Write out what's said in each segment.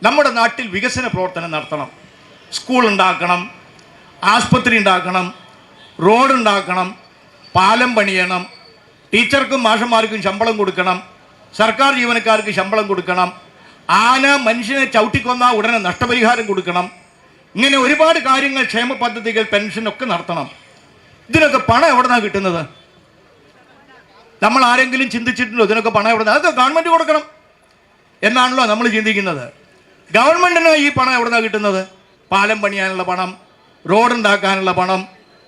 നമ്മുടെ നാട്ടിൽ വികസന പ്രവർത്തനം നടത്തണം. സ്കൂൾ ഉണ്ടാക്കണം, ആസ്പത്രി ഉണ്ടാക്കണം, റോഡ് ഉണ്ടാക്കണം, പാലം പണിയണം, ടീച്ചർക്കും മാഷന്മാർക്കും ശമ്പളം കൊടുക്കണം, സർക്കാർ ജീവനക്കാർക്ക് ശമ്പളം കൊടുക്കണം, ആന മനുഷ്യനെ ചവിട്ടിക്കൊന്ന ഉടനെ നഷ്ടപരിഹാരം കൊടുക്കണം. ഇങ്ങനെ ഒരുപാട് കാര്യങ്ങൾ, ക്ഷേമ പദ്ധതികൾ, പെൻഷനൊക്കെ നടത്തണം. ഇതിനൊക്കെ പണം എവിടെ നിന്നാണ് കിട്ടുന്നത്? നമ്മൾ ആരെങ്കിലും ചിന്തിച്ചിട്ടുണ്ടോ ഇതിനൊക്കെ പണം എവിടെ നിന്ന്? അതൊക്കെ ഗവൺമെൻറ് കൊടുക്കണം എന്നാണല്ലോ നമ്മൾ ചിന്തിക്കുന്നത്. ഗവൺമെൻറ്റിന് ഈ പണം എവിടെ നിന്നാണ് കിട്ടുന്നത്? പാലം പണിയാനുള്ള പണം, റോഡ് ഉണ്ടാക്കാനുള്ള പണം,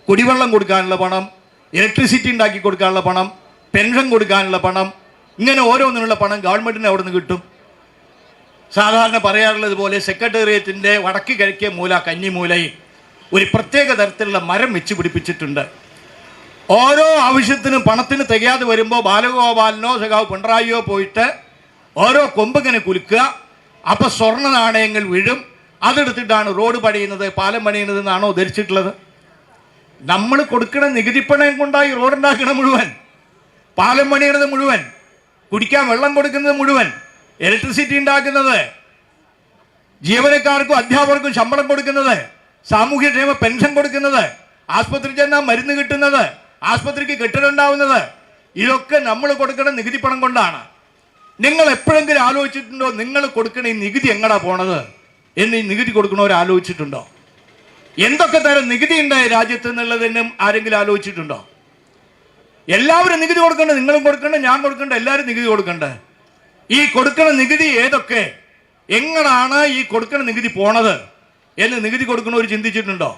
കുടിവെള്ളം കൊടുക്കാനുള്ള പണം, ഇലക്ട്രിസിറ്റി ഉണ്ടാക്കി കൊടുക്കാനുള്ള പണം, പെൻഷൻ കൊടുക്കാനുള്ള പണം, ഇങ്ങനെ ഓരോന്നിനുള്ള പണം ഗവൺമെൻറ്റിന് എവിടെ നിന്ന് കിട്ടും? സാധാരണ പറയാറുള്ളത് പോലെ സെക്രട്ടേറിയറ്റിൻ്റെ വടക്ക് കിഴക്കേ മൂല, കന്നിമൂലയിൽ ഒരു പ്രത്യേക തരത്തിലുള്ള മരം വെച്ച് പിടിപ്പിച്ചിട്ടുണ്ട്. ഓരോ ആവശ്യത്തിനും പണത്തിന് തികയാതെ വരുമ്പോൾ ബാലഗോപാലനോ സഖാവ് പിണറായിയോ പോയിട്ട് ഓരോ കൊമ്പിങ്ങനെ കുലുക്കുക. അപ്പോൾ സ്വർണ്ണ നാണയങ്ങൾ വീഴും. അതെടുത്തിട്ടാണ് റോഡ് പണിയുന്നത്, പാലം പണിയുന്നത് എന്നാണോ ധരിച്ചിട്ടുള്ളത്? നമ്മൾ കൊടുക്കുന്ന നികുതിപ്പണം കൊണ്ടായി റോഡ് ഉണ്ടാക്കണ മുഴുവൻ, പാലം പണിയണത് മുഴുവൻ, കുടിക്കാൻ വെള്ളം കൊടുക്കുന്നത് മുഴുവൻ, ഇലക്ട്രിസിറ്റി ഉണ്ടാക്കുന്നത്, ജീവനക്കാർക്കും അധ്യാപകർക്കും ശമ്പളം കൊടുക്കുന്നത്, സാമൂഹ്യക്ഷേമ പെൻഷൻ കൊടുക്കുന്നത്, ആസ്പത്രി ചെന്നാൽ മരുന്ന് കിട്ടുന്നത്, ആസ്പത്രിക്ക് കെട്ടിടം ഉണ്ടാവുന്നത്, ഇതൊക്കെ നമ്മൾ കൊടുക്കുന്ന നികുതി പണം കൊണ്ടാണ്. നിങ്ങൾ എപ്പോഴെങ്കിലും ആലോചിച്ചിട്ടുണ്ടോ നിങ്ങൾ കൊടുക്കുന്ന ഈ നികുതി എങ്ങടാ പോണത് എന്ന്? ഈ നികുതി കൊടുക്കണവർ ആലോചിച്ചിട്ടുണ്ടോ? എന്തൊക്കെ തരം നികുതി ഉണ്ട് രാജ്യത്ത് എന്നുള്ളതിനും ആരെങ്കിലും ആലോചിച്ചിട്ടുണ്ടോ? എല്ലാവരും നികുതി കൊടുക്കണ്ടേ? നിങ്ങളും കൊടുക്കണ്ടേ, ഞാൻ കൊടുക്കണ്ടേ, എല്ലാവരും നികുതി കൊടുക്കണ്ടേ? ഈ കൊടുക്കുന്ന നികുതി ഏതൊക്കെ, എങ്ങനാണ് ഈ കൊടുക്കുന്ന നികുതി പോണത് എന്ന് നികുതി കൊടുക്കുന്നവർ ചിന്തിച്ചിട്ടുണ്ടോ?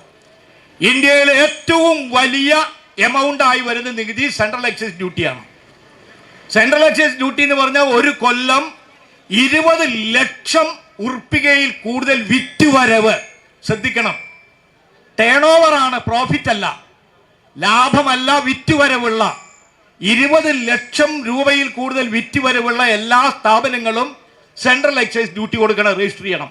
ഇന്ത്യയിലെ ഏറ്റവും വലിയ എമൗണ്ട് ആയി വരുന്ന നികുതി സെൻട്രൽ എക്സൈസ് ഡ്യൂട്ടിയാണ്. സെൻട്രൽ എക്സൈസ് ഡ്യൂട്ടി എന്ന് പറഞ്ഞാൽ ഒരു കൊല്ലം 20 ലക്ഷം ഉറുപ്പികയിൽ കൂടുതൽ വിറ്റുവരവ്. ശ്രദ്ധിക്കണം, ടേൺ ഓവറാണ്, പ്രോഫിറ്റ് അല്ല, ലാഭമല്ല, വിറ്റുവരവുള്ള 20 ലക്ഷം രൂപയിൽ കൂടുതൽ വിറ്റുവരവുള്ള എല്ലാ സ്ഥാപനങ്ങളും സെൻട്രൽ എക്സൈസ് ഡ്യൂട്ടി കൊടുക്കണം, രജിസ്റ്റർ ചെയ്യണം.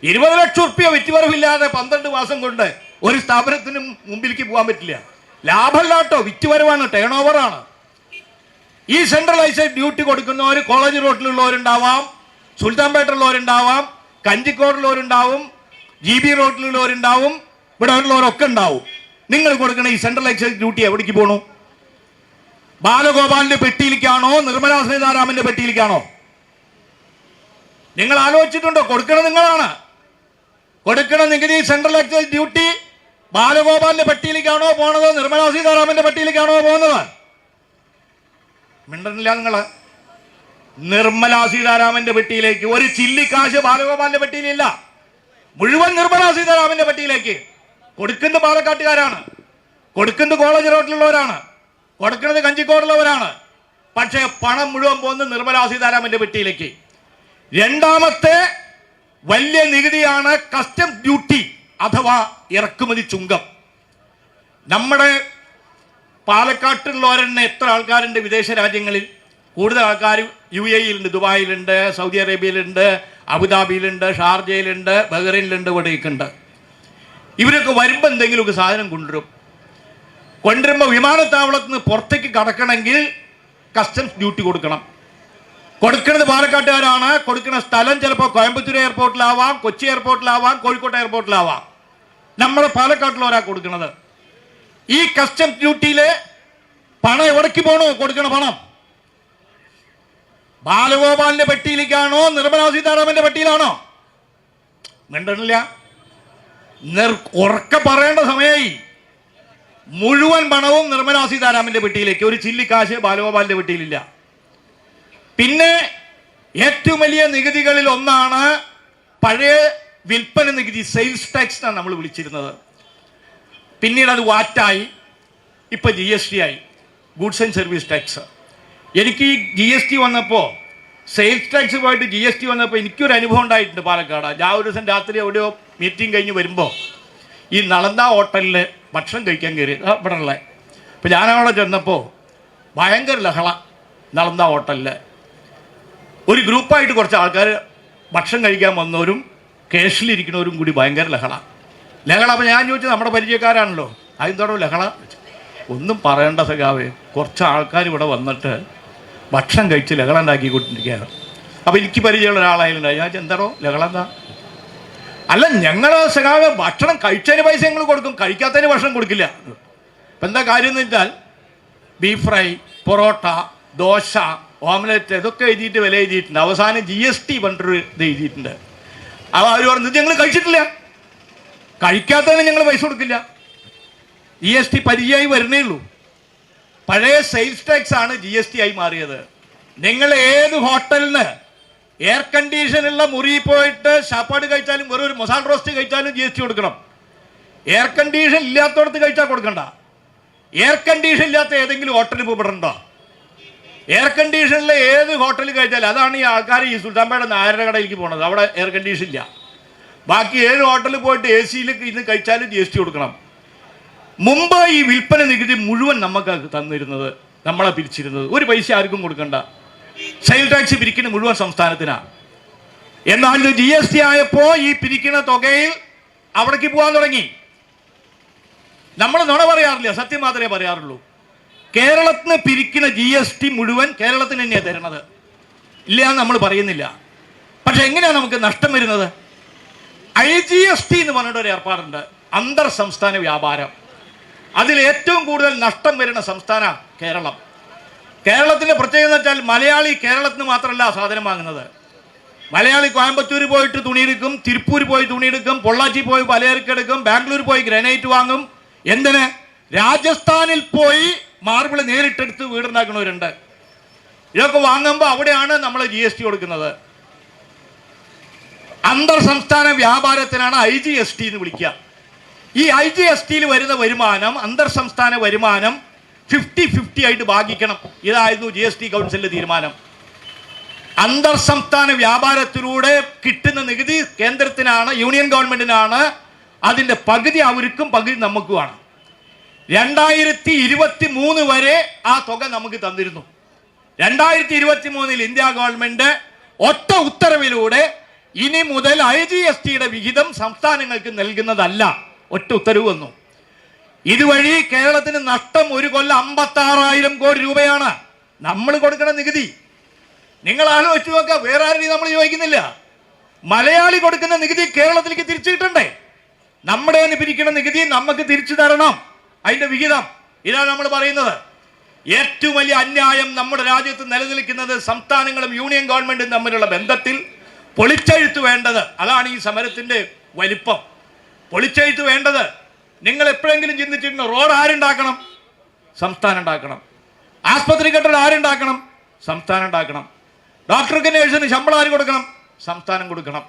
20 ലക്ഷം ഉറുപ്പിക വിറ്റുവരവില്ലാതെ 12 മാസം കൊണ്ട് ഒരു സ്ഥാപനത്തിനും മുമ്പിലേക്ക് പോകാൻ പറ്റില്ല. ലാഭമല്ലാട്ടോ, വിറ്റുവരവാണ്, ടേൺ ഓവറാണ്. ഈ സെൻട്രൽ എക്സൈസ് ഡ്യൂട്ടി കൊടുക്കുന്നവർ കോളേജ് റോഡിലുള്ളവരുണ്ടാവാം, സുൽത്താൻ പേട്ടയിലുള്ളവരുണ്ടാവാം, കഞ്ചിക്കോടുള്ളവരുണ്ടാവും, GB റോഡിലുള്ളവരുണ്ടാവും, ഇവിടെ ഉള്ളവരൊക്കെ ഉണ്ടാവും. നിങ്ങൾ കൊടുക്കുന്ന ഈ സെൻട്രൽ എക്സൈസ് ഡ്യൂട്ടി എവിടേക്ക് പോകണു? ബാലഗോപാലിന്റെ പെട്ടിയിലേക്കാണോ നിർമ്മലാ സീതാരാമന്റെ പെട്ടിയിലേക്കാണോ? നിങ്ങൾ ആലോചിച്ചിട്ടുണ്ടോ? കൊടുക്കണം നിങ്ങളാണ്. കൊടുക്കണ നികുതി സെൻട്രൽ എക്സൈസ് ഡ്യൂട്ടി ബാലഗോപാലിന്റെ പെട്ടിയിലേക്കാണോ പോണത്, നിർമ്മലാ സീതാരാമന്റെ പെട്ടിയിലേക്കാണോ പോകുന്നത്? മിണ്ടണില്ല നിങ്ങള്. നിർമ്മലാ സീതാരാമന്റെ പെട്ടിയിലേക്ക് ഒരു ചില്ലിക്കാശ് ബാലഗോപാലിന്റെ പെട്ടിയിലില്ല, മുഴുവൻ നിർമ്മലാ സീതാരാമന്റെ പെട്ടിയിലേക്ക്. കൊടുക്കുന്നത് പാലക്കാട്ടുകാരാണ്, കൊടുക്കുന്നത് കോളേജ് റോഡിലുള്ളവരാണ്, കൊടുക്കുന്നത് കഞ്ചിക്കോടുള്ളവരാണ്. പക്ഷേ പണം മുഴുവൻ പോകുന്നത് നിർമ്മലാ സീതാരാമന്റെ പെട്ടിയിലേക്ക്. രണ്ടാമത്തെ വലിയ നികുതിയാണ് കസ്റ്റംസ് ഡ്യൂട്ടി അഥവാ ഇറക്കുമതി ചുങ്കം. നമ്മുടെ പാലക്കാട്ടുള്ളവരെന്നെ എത്ര ആൾക്കാരുണ്ട് വിദേശ രാജ്യങ്ങളിൽ? കൂടുതൽ ആൾക്കാർ UAE-യിലുണ്ട്, ദുബായിലുണ്ട്, സൗദി അറേബ്യയിലുണ്ട്, അബുദാബിയിലുണ്ട്, ഷാർജയിലുണ്ട്, ബഹ്റൈനിലുണ്ട്, ഇവിടെയൊക്കെയുണ്ട്. ഇവരൊക്കെ വരുമ്പോൾ എന്തെങ്കിലുമൊക്കെ സാധനം കൊണ്ടുവരുമ്പോൾ വിമാനത്താവളത്തിൽ നിന്ന് പുറത്തേക്ക് കടക്കണമെങ്കിൽ കസ്റ്റംസ് ഡ്യൂട്ടി കൊടുക്കണം. കൊടുക്കുന്നത് പാലക്കാട്ടുകാരാണ്. കൊടുക്കുന്ന സ്ഥലം ചിലപ്പോൾ കോയമ്പത്തൂർ എയർപോർട്ടിലാവാം, കൊച്ചി എയർപോർട്ടിലാവാം, കോഴിക്കോട് എയർപോർട്ടിലാവാം. നമ്മുടെ പാലക്കാട്ടിലോരാ കൊടുക്കുന്നത്. ഈ കസ്റ്റംസ് ഡ്യൂട്ടിയിലെ പണം എവിടേക്ക് പോകണോ? കൊടുക്കണ പണം ബാലഗോപാലിന്റെ പെട്ടിയിലേക്കാണോ നിർമ്മലാ സീതാരാമന്റെ പെട്ടിയിലാണോ? മിണ്ടണില്ല. ഉറക്കെ പറയേണ്ട സമയമായി. മുഴുവൻ പണവും നിർമ്മലാ സീതാരാമന്റെ പെട്ടിയിലേക്ക്, ഒരു ചില്ലിക്കാശ് ബാലഗോപാലിന്റെ പെട്ടിയിലില്ല. പിന്നെ ഏറ്റവും വലിയ നികുതികളിൽ ഒന്നാണ് പഴയ വിൽപ്പന നികുതി, സെയിൽസ് ടാക്സ് എന്നാണ് നമ്മൾ വിളിച്ചിരുന്നത്. പിന്നീട് അത് വാറ്റായി, ഇപ്പം GST ആയി, ഗുഡ്സ് ആൻഡ് സർവീസ് ടാക്സ്. എനിക്ക് ഈ GST വന്നപ്പോൾ, സെയിൽസ് ടാക്സ് പോയിട്ട് GST വന്നപ്പോൾ എനിക്കൊരു അനുഭവം ഉണ്ടായിട്ടുണ്ട് പാലക്കാട്. ഞാൻ ഒരു ദിവസം രാത്രി എവിടെയോ മീറ്റിംഗ് കഴിഞ്ഞ് വരുമ്പോൾ ഈ നളന്ദ ഹോട്ടലിൽ ഭക്ഷണം കഴിക്കാൻ കയറി, ഇവിടെ ഉള്ള. അപ്പോൾ ഞാനവിടെ ചെന്നപ്പോൾ ഭയങ്കര ലഹള. നളന്ദ ഹോട്ടലിൽ ഒരു ഗ്രൂപ്പായിട്ട് കുറച്ച് ആൾക്കാർ ഭക്ഷണം കഴിക്കാൻ വന്നവരും കേഷിലിരിക്കുന്നവരും കൂടി ഭയങ്കര ലഹള. അപ്പോൾ ഞാൻ ചോദിച്ചത് നമ്മുടെ പരിചയക്കാരാണല്ലോ, അതെന്തോടോ ലഹള? ഒന്നും പറയേണ്ട സഖാവേ, കുറച്ച് ആൾക്കാർ ഇവിടെ വന്നിട്ട് ഭക്ഷണം കഴിച്ച് ലഹള ഉണ്ടാക്കിക്കൊണ്ടിരിക്കുകയാണ്. അപ്പോൾ എനിക്ക് പരിചയമുള്ള ഒരാളായാലുണ്ടായി. ഞാൻ എന്താണോ ലഹളെന്താ? അല്ല, ഞങ്ങൾ സഖാവ് ഭക്ഷണം കഴിച്ചതിന് പൈസ ഞങ്ങൾ കൊടുക്കും, കഴിക്കാത്തതിന് ഭക്ഷണം കൊടുക്കില്ല. ഇപ്പം എന്താ കാര്യം എന്ന് വെച്ചാൽ beef fry, parotta, dosa, omelette ഇതൊക്കെ എഴുതിയിട്ട് വില എഴുതിയിട്ടുണ്ട്. അവസാനം GST പറഞ്ഞിട്ടൊരു ഇത് എഴുതിയിട്ടുണ്ട്. അപ്പോൾ അവർ പറഞ്ഞു ഇത് ഞങ്ങൾ കഴിച്ചിട്ടില്ല, കഴിക്കാത്തതിന് ഞങ്ങൾ പൈസ കൊടുക്കില്ല. GST പരിചയമായി വരുന്നേ ഉള്ളൂ. പഴയ സെയിൽസ് ടാക്സ് ആണ് GST ആയി മാറിയത്. നിങ്ങൾ ഏത് ഹോട്ടലിന് എയർ കണ്ടീഷനുള്ള മുറി പോയിട്ട് ചാപ്പാട് കഴിച്ചാലും വെറും ഒരു മസാല റോസ്റ്റ് കഴിച്ചാലും GST കൊടുക്കണം. എയർ കണ്ടീഷൻ ഇല്ലാത്തടത്ത് കഴിച്ചാൽ കൊടുക്കണ്ട. എയർ കണ്ടീഷൻ ഇല്ലാത്ത ഏതെങ്കിലും ഹോട്ടലിൽ പോയിപ്പെടണ്ടോ? എയർ കണ്ടീഷനിൽ ഏത് ഹോട്ടലിൽ കഴിച്ചാലും, അതാണ് ഈ ആൾക്കാർ ഈ സുൽത്താൻപേട്ട നായരുടെ കടയിലേക്ക് പോണത്. അവിടെ എയർ കണ്ടീഷൻ ഇല്ല. ബാക്കി 7 ഹോട്ടലിൽ പോയിട്ട് AC-യിൽ ഇന്ന് കഴിച്ചാലും GST കൊടുക്കണം. മുമ്പ് ഈ വിൽപ്പന നികുതി മുഴുവൻ നമുക്ക് തന്നിരുന്നത്, നമ്മളെ പിരിച്ചിരുന്നത്. ഒരു പൈസ ആർക്കും കൊടുക്കണ്ട. സെയിൽ ടാക്സ് പിരിക്കുന്ന മുഴുവൻ സംസ്ഥാനത്തിനാണ്. എന്നാൽ ഇത് GST ആയപ്പോൾ ഈ പിരിക്കുന്ന തുകയിൽ അവിടേക്ക് പോകാൻ തുടങ്ങി. നമ്മൾ നുണ പറയാറില്ല, സത്യം മാത്രമേ പറയാറുള്ളൂ. കേരളത്തിന് പിരിക്കുന്ന GST മുഴുവൻ കേരളത്തിന് തന്നെയാണ് തരുന്നത്. ഇല്ല എന്ന് നമ്മൾ പറയുന്നില്ല. പക്ഷെ എങ്ങനെയാണ് നമുക്ക് നഷ്ടം വരുന്നത്? IGST എന്ന് പറഞ്ഞിട്ടൊരു ഏർപ്പാടുണ്ട്, അന്തർ സംസ്ഥാന വ്യാപാരം. അതിൽ ഏറ്റവും കൂടുതൽ നഷ്ടം വരുന്ന സംസ്ഥാന കേരളം. കേരളത്തിൻ്റെ പ്രത്യേകത എന്ന് വെച്ചാൽ മലയാളി കേരളത്തിന് മാത്രമല്ല സാധനം വാങ്ങുന്നത്. മലയാളി കോയമ്പത്തൂർ പോയിട്ട് തുണിയെടുക്കും, തിരുപ്പൂർ പോയി തുണിയെടുക്കും, പൊള്ളാച്ചി പോയി പലചരക്കെടുക്കും, ബാംഗ്ലൂർ പോയി ഗ്രാനൈറ്റ് വാങ്ങും. എന്തിന്? രാജസ്ഥാനിൽ പോയി മാർബിൾ നേരിട്ടെടുത്ത് വീടുണ്ടാക്കുന്നവരുണ്ട്. ഇതൊക്കെ വാങ്ങുമ്പോൾ അവിടെയാണ് നമ്മൾ GST കൊടുക്കുന്നത്. അന്തർ സംസ്ഥാന വ്യാപാരത്തിനാണ് IGST എന്ന് വിളിക്കുക. ഈ IGSTയിൽ വരുന്ന വരുമാനം, അന്തർ സംസ്ഥാന വരുമാനം 50-50 ആയിട്ട് ഭാഗിക്കണം. ഇതായിരുന്നു GST കൗൺസിലിന്റെ തീരുമാനം. അന്തർ സംസ്ഥാന വ്യാപാരത്തിലൂടെ കിട്ടുന്ന നികുതി കേന്ദ്രത്തിനാണ്, യൂണിയൻ ഗവൺമെന്റിനാണ്. അതിന്റെ പകുതി അവർക്കും പകുതി നമുക്കുമാണ്. 2023 വരെ ആ തുക നമുക്ക് തന്നിരുന്നു. 2023 ഇന്ത്യ ഗവൺമെന്റ് ഒറ്റ ഉത്തരവിലൂടെ ഇനി മുതൽ IGSTയുടെ വിഹിതം സംസ്ഥാനങ്ങൾക്ക് നൽകുന്നതല്ല. ഒറ്റ ഉത്തരവ് വന്നു. ഇതുവഴി കേരളത്തിന് നഷ്ടം ഒരു കൊല്ലം 56,000 കോടി രൂപയാണ് നമ്മൾ കൊടുക്കുന്ന നികുതി. നിങ്ങൾ ആലോചിച്ച് നോക്കുക, വേറെ ആരെയും നമ്മൾ ചോദിക്കുന്നില്ല. മലയാളി കൊടുക്കുന്ന നികുതി കേരളത്തിലേക്ക് തിരിച്ചു കിട്ടണ്ടേ? നമ്മുടെ പിരിക്കുന്ന നികുതി നമുക്ക് തിരിച്ചു തരണം, അതിന്റെ വിഹിതം. ഇതാണ് നമ്മൾ പറയുന്നത്. ഏറ്റവും വലിയ അന്യായം നമ്മുടെ രാജ്യത്ത് നിലനിൽക്കുന്നത് സംസ്ഥാനങ്ങളും യൂണിയൻ ഗവൺമെന്റും തമ്മിലുള്ള ബന്ധത്തിൽ പൊളിച്ചെഴുത്ത് വേണ്ടത്. അതാണ് ഈ സമരത്തിന്റെ വലിപ്പം. പൊളിച്ചെഴുത്ത് വേണ്ടത്. നിങ്ങൾ എപ്പോഴെങ്കിലും ചിന്തിച്ചിട്ടുണ്ടോ? റോഡ് ആരുണ്ടാക്കണം? സംസ്ഥാനം ഉണ്ടാക്കണം. ആസ്പത്രി കെട്ടിടം ആരുണ്ടാക്കണം? സംസ്ഥാനം ഉണ്ടാക്കണം. ഡോക്ടർക്ക് നേഴ്സിന് ശമ്പളം ആര് കൊടുക്കണം? സംസ്ഥാനം കൊടുക്കണം.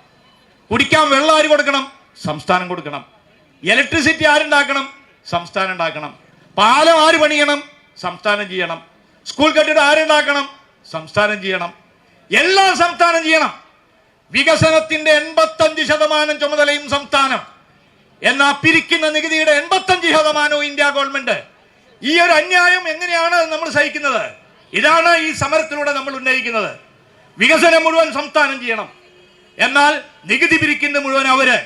കുടിക്കാൻ വെള്ളം ആര് കൊടുക്കണം? സംസ്ഥാനം കൊടുക്കണം. ഇലക്ട്രിസിറ്റി ആരുണ്ടാക്കണം? സംസ്ഥാനം ഉണ്ടാക്കണം. പാലം ആര് പണിയണം? സംസ്ഥാനം ചെയ്യണം. സ്കൂൾ കെട്ടിടം ആരുണ്ടാക്കണം? സംസ്ഥാനം ചെയ്യണം. എല്ലാം സംസ്ഥാനം ചെയ്യണം. വികസനത്തിന്റെ 85% ചുമതലയും സംസ്ഥാനം. എന്നാൽ പിരിക്കുന്ന നികുതിയുടെ 85% ഇന്ത്യ ഗവൺമെന്റ്. ഈ ഒരു അന്യായം എങ്ങനെയാണ് നമ്മൾ സഹിക്കുന്നത്? ഇതാണ് ഈ സമരത്തിലൂടെ നമ്മൾ ഉന്നയിക്കുന്നത്. വികസനം മുഴുവൻ സംസ്ഥാനം ചെയ്യണം, എന്നാൽ നികുതി പിരിക്കുന്ന മുഴുവൻ അവര്.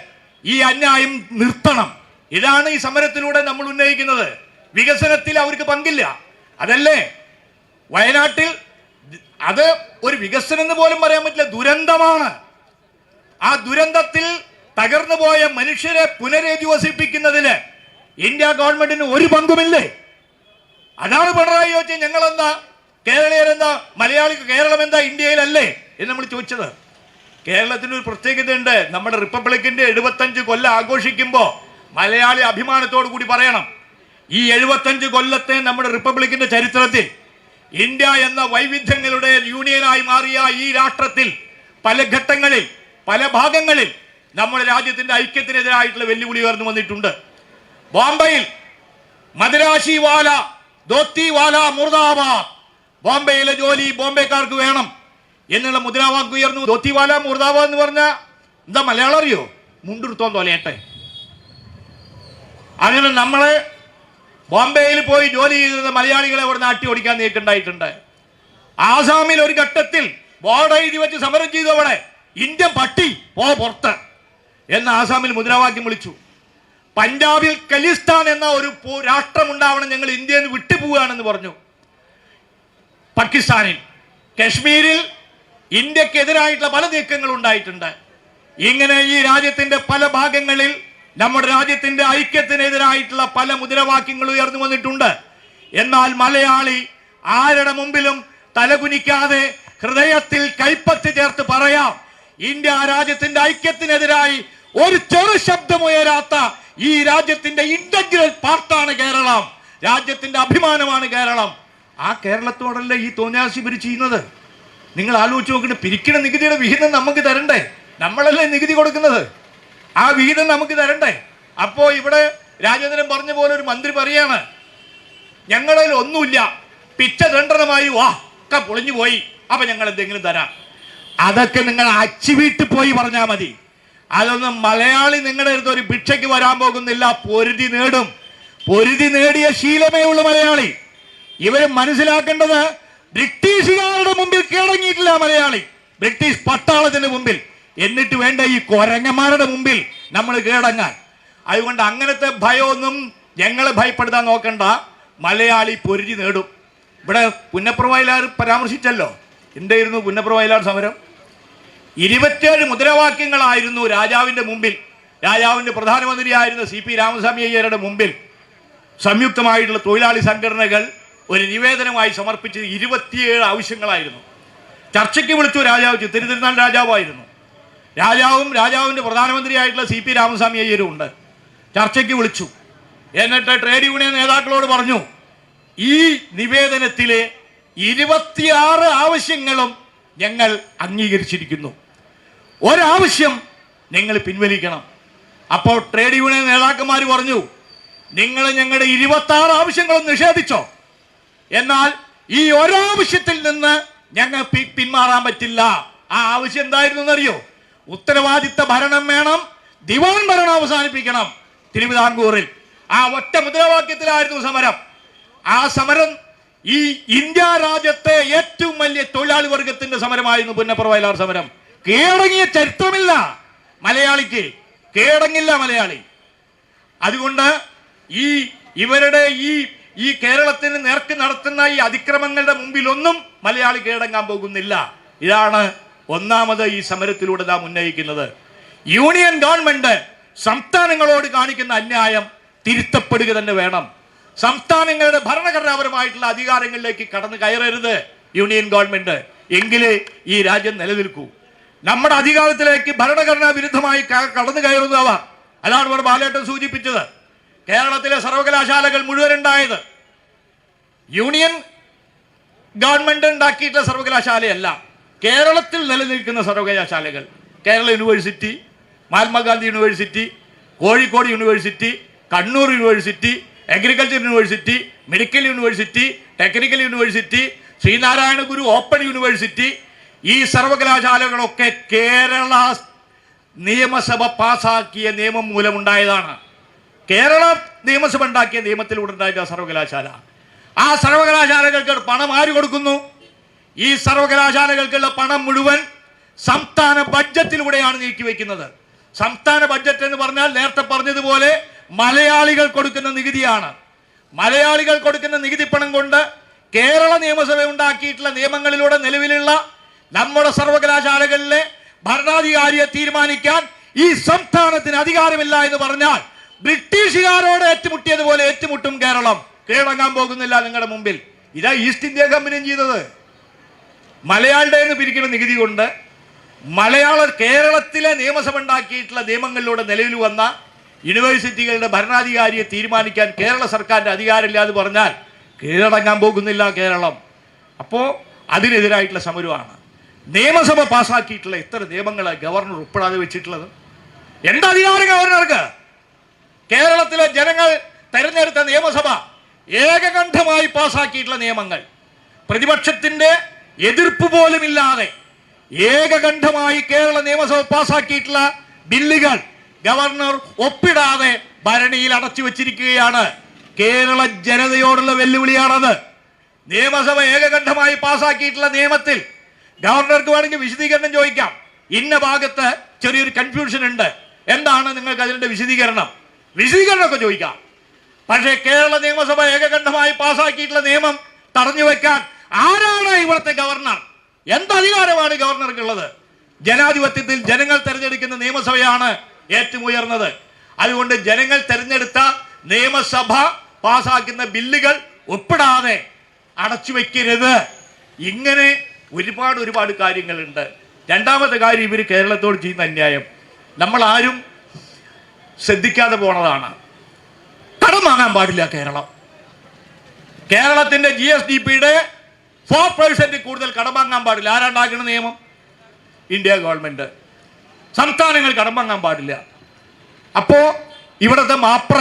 ഈ അന്യായം നിർത്തണം. ഇതാണ് ഈ സമരത്തിലൂടെ നമ്മൾ ഉന്നയിക്കുന്നത്. വികസനത്തിൽ അവർക്ക് പങ്കില്ല. അതല്ലേ വയനാട്ടിൽ? അത് ഒരു വികസനം എന്ന് പോലും പറയാൻ പറ്റില്ല, ദുരന്തമാണ്. ആ ദുരന്തത്തിൽ തകർന്നു പോയ മനുഷ്യരെ പുനരധിവസിപ്പിക്കുന്നതിന് ഇന്ത്യ ഗവൺമെന്റിന് ഒരു പങ്കുമില്ലേ? അതാണ് പിണറായി ചോദിച്ചത്, ഞങ്ങളെന്താ കേരളീയരെന്താ, മലയാളിക്ക് കേരളം എന്താ ഇന്ത്യയിലല്ലേ എന്ന് നമ്മൾ ചോദിച്ചത്. കേരളത്തിന് ഒരു പ്രത്യേകതയുണ്ട്. നമ്മുടെ റിപ്പബ്ലിക്കിന്റെ 75 കൊല്ലം ആഘോഷിക്കുമ്പോൾ മലയാളി അഭിമാനത്തോടു കൂടി പറയണം, ഈ 75 കൊല്ലത്തെ നമ്മുടെ റിപ്പബ്ലിക്കിന്റെ ചരിത്രത്തിൽ ഇന്ത്യ എന്ന വൈവിധ്യങ്ങളുടെ യൂണിയനായി മാറിയ ഈ രാഷ്ട്രത്തിൽ പല ഘട്ടങ്ങളിൽ പല ഭാഗങ്ങളിൽ നമ്മുടെ രാജ്യത്തിന്റെ ഐക്യത്തിനെതിരായിട്ടുള്ള വെല്ലുവിളി ഉയർന്നു വന്നിട്ടുണ്ട്. ബോംബെയിൽ മദ്രാശി വാല, ധോത്തി വാല മുർദാബാദ്, ബോംബെയിലെ ജോലി ബോംബെക്കാർക്ക് വേണം എന്നുള്ള മുദ്രാവാക്യം ഉയർന്നു. ധോത്തി വാല മുർദാബാദ് എന്ന് പറഞ്ഞാൽ എന്താ മലയാളം അറിയോ? മുണ്ടെടുത്തോന്ന് തോലയട്ടെ. അങ്ങനെ നമ്മളെ ബോംബെയിൽ പോയി ജോലി ചെയ്തിരുന്ന മലയാളികളെ അവിടെ നാട്ടി ഓടിക്കാൻ നീക്കുണ്ടായിട്ടുണ്ട്. ആസാമിൽ ഒരു ഘട്ടത്തിൽ ബോർഡ് എഴുതി വെച്ച് സമരം ചെയ്തവിടെ ഇന്ത്യൻ പട്ടി പോ പുറത്ത് എന്ന് ആസാമിൽ മുദ്രാവാക്യം വിളിച്ചു. പഞ്ചാബിൽ ഖലിസ്ഥാൻ എന്ന ഒരു രാഷ്ട്രം ഉണ്ടാവണം, ഞങ്ങൾ ഇന്ത്യയിൽ നിന്ന് വിട്ടുപോവുകയാണെന്ന് പറഞ്ഞു. പാകിസ്ഥാനിൽ കശ്മീരിൽ ഇന്ത്യക്കെതിരായിട്ടുള്ള പല നീക്കങ്ങളും ഉണ്ടായിട്ടുണ്ട്. ഇങ്ങനെ ഈ രാജ്യത്തിന്റെ പല ഭാഗങ്ങളിൽ നമ്മുടെ രാജ്യത്തിന്റെ ഐക്യത്തിനെതിരായിട്ടുള്ള പല മുദ്രാവാക്യങ്ങൾ ഉയർന്നു വന്നിട്ടുണ്ട്. എന്നാൽ മലയാളി ആരുടെ മുമ്പിലും തലകുനിക്കാതെ ഹൃദയത്തിൽ കൈപ്പത്തി ചേർത്ത് പറയാം, ഇന്ത്യ രാജ്യത്തിന്റെ ഐക്യത്തിനെതിരായി ഒരു ചെറു ശബ്ദമുയരാത്ത ഈ രാജ്യത്തിന്റെ ഇന്റഗ്രൽ പാർട്ടാണ് കേരളം. രാജ്യത്തിന്റെ അഭിമാനമാണ് കേരളം. ആ കേരളത്തോടല്ല ഈ തോന്നിയാസി ഇവർ ചെയ്യുന്നത്. നിങ്ങൾ ആലോചിച്ച് നോക്കണേ, പിരിക്കുന്ന നികുതിയുടെ വിഹിതം നമുക്ക് തരണ്ടേ? നമ്മളല്ലേ നികുതി കൊടുക്കുന്നത്, ആ വിഹിതം നമുക്ക് തരണ്ടേ? അപ്പോ ഇവിടെ രാജേന്ദ്രൻ പറഞ്ഞ പോലെ ഒരു മന്ത്രി പറയാണ്, ഞങ്ങളിൽ ഒന്നുമില്ല, പിച്ച ദണ്ഡനമായി വാ ഒക്കെ പൊളിഞ്ഞു പോയി, അപ്പൊ ഞങ്ങൾ എന്തെങ്കിലും തരാം. അതൊക്കെ നിങ്ങൾ അച്ചുവീട്ടിൽ പോയി പറഞ്ഞാൽ മതി. അതൊന്നും മലയാളി നിങ്ങളുടെ അടുത്ത് ഒരു ഭിക്ഷയ്ക്ക് വരാൻ പോകുന്നില്ല. പൊരുതി നേടും. പൊരുതി നേടിയ ശീലമേ ഉള്ളൂ മലയാളി. ഇവർ മനസ്സിലാക്കേണ്ടത്, ബ്രിട്ടീഷുകാരുടെ മുമ്പിൽ കീഴടങ്ങിയിട്ടില്ല മലയാളി, ബ്രിട്ടീഷ് പട്ടാളത്തിന്റെ മുമ്പിൽ. എന്നിട്ട് വേണ്ട ഈ കൊരങ്ങന്മാരുടെ മുമ്പിൽ നമ്മൾ കീഴടങ്ങാൻ. അതുകൊണ്ട് അങ്ങനത്തെ ഭയമൊന്നും ഞങ്ങളെ ഭയപ്പെടുത്താൻ നോക്കണ്ട. മലയാളി പൊരുതി നേടും. ഇവിടെ പുന്നപ്ര വയലാർ പരാമർശിച്ചല്ലോ. എന്തായിരുന്നു പുന്നപ്ര വയലാർ സമരം? 27 മുദ്രാവാക്യങ്ങളായിരുന്നു രാജാവിന്റെ മുമ്പിൽ, രാജാവിന്റെ പ്രധാനമന്ത്രിയായിരുന്ന CP രാമസ്വാമി അയ്യരുടെ മുമ്പിൽ സംയുക്തമായിട്ടുള്ള തൊഴിലാളി സംഘടനകൾ ഒരു നിവേദനമായി സമർപ്പിച്ചത് 27 ആവശ്യങ്ങളായിരുന്നു. ചർച്ചയ്ക്ക് വിളിച്ചു രാജാവ്. തിരുനാൾ രാജാവായിരുന്നു. രാജാവും രാജാവിന്റെ പ്രധാനമന്ത്രിയായിട്ടുള്ള CP രാമസ്വാമി അയ്യരും ഉണ്ട്. ചർച്ചയ്ക്ക് വിളിച്ചു. എന്നിട്ട് ട്രേഡ് യൂണിയൻ നേതാക്കളോട് പറഞ്ഞു, ഈ നിവേദനത്തിലെ 26 ആവശ്യങ്ങളും ഞങ്ങൾ അംഗീകരിച്ചിരിക്കുന്നു, ഒരാവശ്യം നിങ്ങൾ പിൻവലിക്കണം. അപ്പോൾ ട്രേഡ് യൂണിയൻ നേതാക്കന്മാർ പറഞ്ഞു, നിങ്ങൾ ഞങ്ങളുടെ 26 ആവശ്യങ്ങളും നിഷേധിച്ചോ, എന്നാൽ ഈ ഒരാവശ്യത്തിൽ നിന്ന് ഞങ്ങൾ പിന്മാറാൻ പറ്റില്ല. ആ ആവശ്യം എന്തായിരുന്നു എന്നറിയോ? ഉത്തരവാദിത്ത ഭരണം വേണം, ദിവാൻ ഭരണം അവസാനിപ്പിക്കണം തിരുവിതാംകൂറിൽ. ആ ഒറ്റ മുദ്രാവാക്യത്തിലായിരുന്നു സമരം. ആ സമരം ഈ ഇന്ത്യ രാജ്യത്തെ ഏറ്റവും വലിയ തൊഴിലാളി വർഗത്തിന്റെ സമരമായിരുന്നു പുന്നപ്ര വയലാർ സമരം. കീഴടങ്ങിയ ചരിത്രമില്ല മലയാളിക്ക്, കീഴടങ്ങില്ല മലയാളി. അതുകൊണ്ട് ഇവരുടെ ഈ കേരളത്തിന് നേർക്ക് നടത്തുന്ന ഈ അതിക്രമങ്ങളുടെ മുമ്പിലൊന്നും മലയാളി കീഴടങ്ങാൻ പോകുന്നില്ല. ഇതാണ് ഒന്നാമത് ഈ സമരത്തിലൂടെ നാം ഉന്നയിക്കുന്നത്. യൂണിയൻ ഗവൺമെന്റ് സംസ്ഥാനങ്ങളോട് കാണിക്കുന്ന അന്യായം തിരുത്തപ്പെടുക തന്നെ വേണം. സംസ്ഥാനങ്ങളുടെ ഭരണഘടനാപരമായിട്ടുള്ള അധികാരങ്ങളിലേക്ക് കടന്നു കയറരുത് യൂണിയൻ ഗവൺമെന്റ്. എങ്കിലേ ഈ രാജ്യം നിലനിൽക്കൂ. നമ്മുടെ അധികാരത്തിലേക്ക് ഭരണഘടനാ വിരുദ്ധമായി കടന്നു കയറുന്നവ, അതാണ് ഇവിടെ ബാലേട്ടൻ സൂചിപ്പിച്ചത്. കേരളത്തിലെ സർവകലാശാലകൾ മുഴുവൻ ഉണ്ടായത് യൂണിയൻ ഗവൺമെന്റ് ഉണ്ടാക്കിയിട്ടുള്ള സർവകലാശാലയല്ല, കേരളത്തിൽ നിലനിൽക്കുന്ന സർവകലാശാലകൾ. Kerala university, Mahatma Gandhi university, Kozhikode university, Kannur university, agriculture university, medical university, technical university, Sree Narayana Guru open university, ഈ സർവകലാശാലകളൊക്കെ കേരള നിയമസഭ പാസാക്കിയ നിയമം മൂലമുണ്ടായതാണ്. കേരള നിയമസഭ ഉണ്ടാക്കിയ നിയമത്തിലൂടെ ഉണ്ടായ സർവകലാശാല. ആ സർവകലാശാലകൾക്ക് പണം ആര് കൊടുക്കുന്നു? ഈ സർവകലാശാലകൾക്കുള്ള പണം മുഴുവൻ സംസ്ഥാന ബഡ്ജറ്റിലൂടെയാണ് നീക്കിവെക്കുന്നത്. സംസ്ഥാന ബഡ്ജറ്റ് എന്ന് പറഞ്ഞാൽ നേരത്തെ പറഞ്ഞതുപോലെ മലയാളികൾ കൊടുക്കുന്ന നികുതിയാണ്. മലയാളികൾ കൊടുക്കുന്ന നികുതി പണം കൊണ്ട് കേരള നിയമസഭ ഉണ്ടാക്കിയിട്ടുള്ള നിയമങ്ങളിലൂടെ നിലവിലുള്ള നമ്മുടെ സർവകലാശാലകളിലെ ഭരണാധികാരിയെ തീരുമാനിക്കാൻ ഈ സംസ്ഥാനത്തിന് അധികാരമില്ല എന്ന് പറഞ്ഞാൽ ബ്രിട്ടീഷുകാരോട് ഏറ്റുമുട്ടിയതുപോലെ ഏറ്റുമുട്ടും കേരളം. കീഴടങ്ങാൻ പോകുന്നില്ല നിങ്ങളുടെ മുമ്പിൽ. ഇതാ ഈസ്റ്റ് ഇന്ത്യ കമ്പനിയും ചെയ്തത്. മലയാളിയുടെ നിന്ന് പിരിക്കുന്ന നികുതി കൊണ്ട് കേരളത്തിലെ നിയമസഭ ഉണ്ടാക്കിയിട്ടുള്ള നിയമങ്ങളിലൂടെ നിലവിൽ വന്ന യൂണിവേഴ്സിറ്റികളുടെ ഭരണാധികാരിയെ തീരുമാനിക്കാൻ കേരള സർക്കാരിന്റെ അധികാരമില്ല എന്ന് പറഞ്ഞാൽ കീഴടങ്ങാൻ പോകുന്നില്ല കേരളം. അപ്പോൾ അതിനെതിരായിട്ടുള്ള സമരമാണ്. നിയമസഭ പാസ്സാക്കിയിട്ടുള്ള ഇത്ര നിയമങ്ങൾ ഗവർണർ ഉൾപ്പെടാതെ വെച്ചിട്ടുള്ളത്. എന്താ അധികാരം ഗവർണർക്ക്? കേരളത്തിലെ ജനങ്ങൾ തെരഞ്ഞെടുത്ത നിയമസഭ ഏകകണ്ഠമായി പാസ്സാക്കിയിട്ടുള്ള നിയമങ്ങൾ, പ്രതിപക്ഷത്തിന്റെ എതിർപ്പ് പോലും ഇല്ലാതെ ഏകകണ്ഠമായി കേരള നിയമസഭ പാസ്സാക്കിയിട്ടുള്ള ബില്ലുകൾ ഗവർണർ ഒപ്പിടാതെ ഭരണിയിൽ അടച്ചു വെച്ചിരിക്കുകയാണ്. കേരള ജനതയോടുള്ള വെല്ലുവിളിയാണത്. നിയമസഭ ഏകകണ്ഠമായി പാസ്സാക്കിയിട്ടുള്ള നിയമത്തിൽ ഗവർണർക്ക് വേണമെങ്കിൽ വിശദീകരണം ചോദിക്കാം. ഇന്ന ഭാഗത്ത് ചെറിയൊരു കൺഫ്യൂഷൻ ഉണ്ട്, എന്താണ് നിങ്ങൾക്ക് അതിന്റെ വിശദീകരണമൊക്കെ ചോദിക്കാം. പക്ഷേ കേരള നിയമസഭ ഏകകണ്ഠമായി പാസ്സാക്കിയിട്ടുള്ള നിയമം തടഞ്ഞു വെക്കാൻ ആരാണ് ഇവിടുത്തെ ഗവർണർ? എന്തധികാരമാണ് ഗവർണർക്കുള്ളത്? ജനാധിപത്യത്തിൽ ജനങ്ങൾ തെരഞ്ഞെടുക്കുന്ന നിയമസഭയാണ് ഏറ്റവും ഉയർന്നത്. അതുകൊണ്ട് ജനങ്ങൾ തെരഞ്ഞെടുത്ത നിയമസഭ പാസാക്കുന്ന ബില്ലുകൾ ഒപ്പിടാതെ അടച്ചു വെക്കരുത്. ഇങ്ങനെ ഒരുപാട് കാര്യങ്ങളുണ്ട്. രണ്ടാമത്തെ കാര്യം, ഇവർ കേരളത്തോട് ചെയ്യുന്ന അന്യായം നമ്മൾ ആരും ശ്രദ്ധിക്കാതെ പോണതാണ്. കടം വാങ്ങാൻ പാടില്ല കേരളം. കേരളത്തിന്റെ GSDPയുടെ 4% കൂടുതൽ കടം വാങ്ങാൻ പാടില്ല. ആരാണ്ടാക്കുന്ന നിയമം? India government. സംസ്ഥാനങ്ങൾ കടം വാങ്ങാൻ പാടില്ല. അപ്പോ ഇവിടുത്തെ മാപ്ര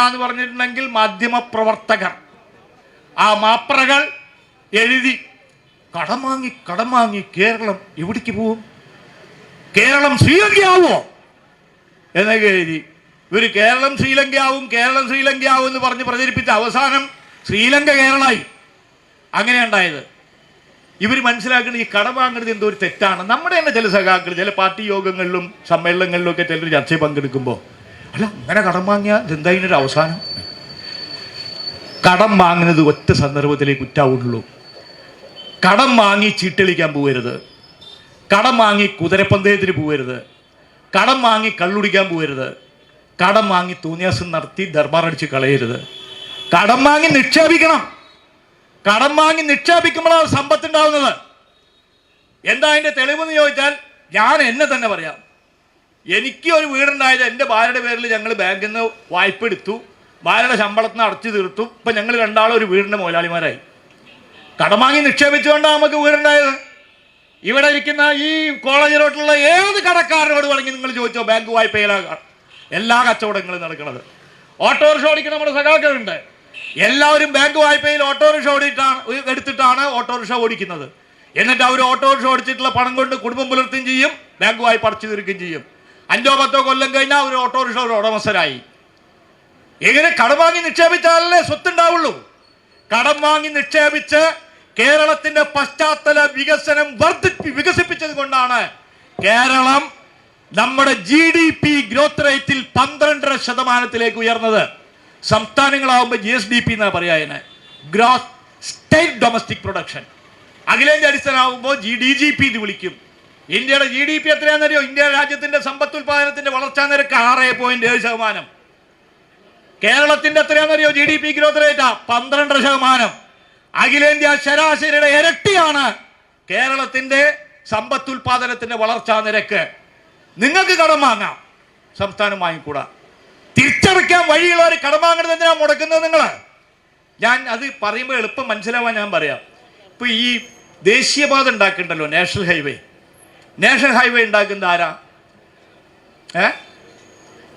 എന്ന് പറഞ്ഞിട്ടുണ്ടെങ്കിൽ മാധ്യമ പ്രവർത്തകർ, ആ മാപ്രകൾ എഴുതി കടം വാങ്ങി കേരളം എവിടേക്ക് പോവും? കേരളം ശ്രീലങ്കയാവോ എന്നൊക്കെ എഴുതി. ഇവർ കേരളം ശ്രീലങ്കയാവും എന്ന് പറഞ്ഞ് പ്രചരിപ്പിച്ച അവസാനം ശ്രീലങ്ക കേരളമായി. അങ്ങനെ ഉണ്ടായത്. ഇവർ മനസ്സിലാക്കുന്നത് ഈ കടം വാങ്ങുന്നത് എന്തോ ഒരു തെറ്റാണ്. നമ്മുടെ തന്നെ ചില സഖാക്കൾ ചില പാർട്ടി യോഗങ്ങളിലും സമ്മേളനങ്ങളിലും ഒക്കെ ചിലർ ചർച്ചയിൽ പങ്കെടുക്കുമ്പോൾ, അല്ല അങ്ങനെ കടം വാങ്ങിയാൽ ഇതെന്താ ഇതിനൊരു അവസാനം? കടം വാങ്ങുന്നത് ഒറ്റ സന്ദർഭത്തിലേ കുറ്റാവുള്ളൂ. കടം വാങ്ങി ചീട്ടളിക്കാൻ പോകരുത്, കടം വാങ്ങി കുതിരപ്പന്തയത്തിന് പോകരുത്, കടം വാങ്ങി കള്ളുടിക്കാൻ പോകരുത്, കടം വാങ്ങി തൂന്യാസം നടത്തി ദർബാറടിച്ച് കളയരുത്. കടം വാങ്ങി നിക്ഷേപിക്കണം. കടം വാങ്ങി നിക്ഷേപിക്കുമ്പോഴാണ് സമ്പത്ത് ഉണ്ടാവുന്നത്. എന്താ അതിന്റെ തെളിവെന്ന് ചോദിച്ചാൽ ഞാൻ എന്നെ തന്നെ പറയാം. എനിക്ക് ഒരു വീടുണ്ടായത് എൻ്റെ ഭാര്യയുടെ പേരിൽ ഞങ്ങൾ ബാങ്കിൽ നിന്ന് വായ്പ എടുത്തു, ഭാര്യയുടെ ശമ്പളത്തിന് അടച്ചു തീർത്തു. ഇപ്പം ഞങ്ങൾ രണ്ടാളും ഒരു വീടിൻ്റെ മുതലാളിമാരായി. കടം വാങ്ങി നിക്ഷേപിച്ചുകൊണ്ടാണ് നമുക്ക് വീടുണ്ടായത്. ഇവിടെ ഇരിക്കുന്ന ഈ കോളേജ് റോഡിലുള്ള ഏത് കടക്കാരനോട് വേണമെങ്കിൽ നിങ്ങൾ ചോദിച്ചോ, ബാങ്ക് വായ്പയിലാണ് എല്ലാ കച്ചവടങ്ങളും നടക്കുന്നത്. ഓട്ടോറിക്ഷ ഓടിക്കുന്ന നമ്മുടെ സഖാക്കളുണ്ട്. എല്ലാവരും ബാങ്ക് വായ്പയിൽ ഓട്ടോറിക്ഷ എടുത്തിട്ടാണ് ഓട്ടോറിക്ഷ ഓടിക്കുന്നത്. എന്നിട്ട് അവർ ഓട്ടോറിക്ഷ ഓടിച്ചിട്ടുള്ള പണം കൊണ്ട് കുടുംബം പുലർത്തുകയും ചെയ്യും, ബാങ്ക് വായ്പ അടച്ചു തീർക്കുകയും ചെയ്യും. 5-10 കൊല്ലം കഴിഞ്ഞാൽ ഒരു ഓട്ടോറിക്ഷ ഒരു ഉടമസ്ഥരായി. ഇങ്ങനെ കടം വാങ്ങി നിക്ഷേപിച്ചാലല്ലേ സ്വത്തുണ്ടാവുള്ളൂ. കടം വാങ്ങി നിക്ഷേപിച്ച് കേരളത്തിന്റെ പശ്ചാത്തല വികസനം വികസിപ്പിച്ചത് കൊണ്ടാണ് കേരളം നമ്മുടെ GDP ഗ്രോത്ത് റേറ്റിൽ 12.5% ഉയർന്നത്. സംസ്ഥാനങ്ങളാവുമ്പോൾ GSDP എന്നാ പറയാ, ഗ്രോസ് സ്റ്റേറ്റ് ഡൊമസ്റ്റിക് പ്രൊഡക്ഷൻ. അഖിലേന്ത്യ അടിസ്ഥാനമാകുമ്പോൾ DGP എന്ന് വിളിക്കും. ഇന്ത്യയുടെ GDP എത്രയാണെന്നറിയോ? ഇന്ത്യ രാജ്യത്തിന്റെ സമ്പത്തുൽപാദനത്തിന്റെ വളർച്ചാ നിരക്ക് 6.7%. കേരളത്തിന്റെ എത്രയാണെന്നറിയോ? GDP growth റേറ്റാ 12%. അഖിലേന്ത്യ ശരാശരിയുടെ ഇരട്ടിയാണ് കേരളത്തിന്റെ സമ്പത്തുൽപാദനത്തിന്റെ വളർച്ചാ നിരക്ക്. നിങ്ങൾക്ക് കടം വാങ്ങാം, സംസ്ഥാനം വാങ്ങിക്കൂടാ. തിരിച്ചടയ്ക്കാൻ വഴിയുള്ളവർ കടം വാങ്ങുന്നത് എന്തിനാണ് മുടക്കുന്നത് നിങ്ങൾ? ഞാൻ അത് പറയുമ്പോൾ എളുപ്പം മനസ്സിലാവാൻ ഞാൻ പറയാം. ഇപ്പൊ ഈ ദേശീയപാത ഉണ്ടാക്കുന്നുണ്ടല്ലോ, നാഷണൽ ഹൈവേ ഉണ്ടാക്കുന്ന ആരാ?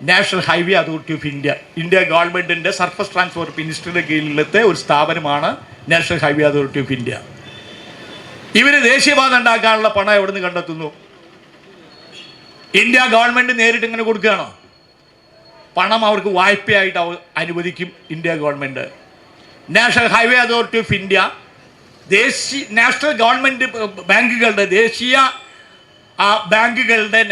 National highway authority of India ഗവൺമെന്റിന്റെ സർഫസ് ട്രാൻസ്പോർട്ട് മിനിസ്റ്ററുടെ കീഴിലത്തെ ഒരു സ്ഥാപനമാണ് national highway authority of India. ഇവര് ദേശീയപാത ഉണ്ടാക്കാനുള്ള പണം എവിടെ നിന്ന് കണ്ടെത്തുന്നു? ഇന്ത്യ ഗവൺമെന്റ് നേരിട്ട് ഇങ്ങനെ കൊടുക്കുകയാണോ? പണം അവർക്ക് വായ്പയായിട്ട് അനുവദിക്കും India government. National highway authority of India national government ബാങ്കുകളുടെ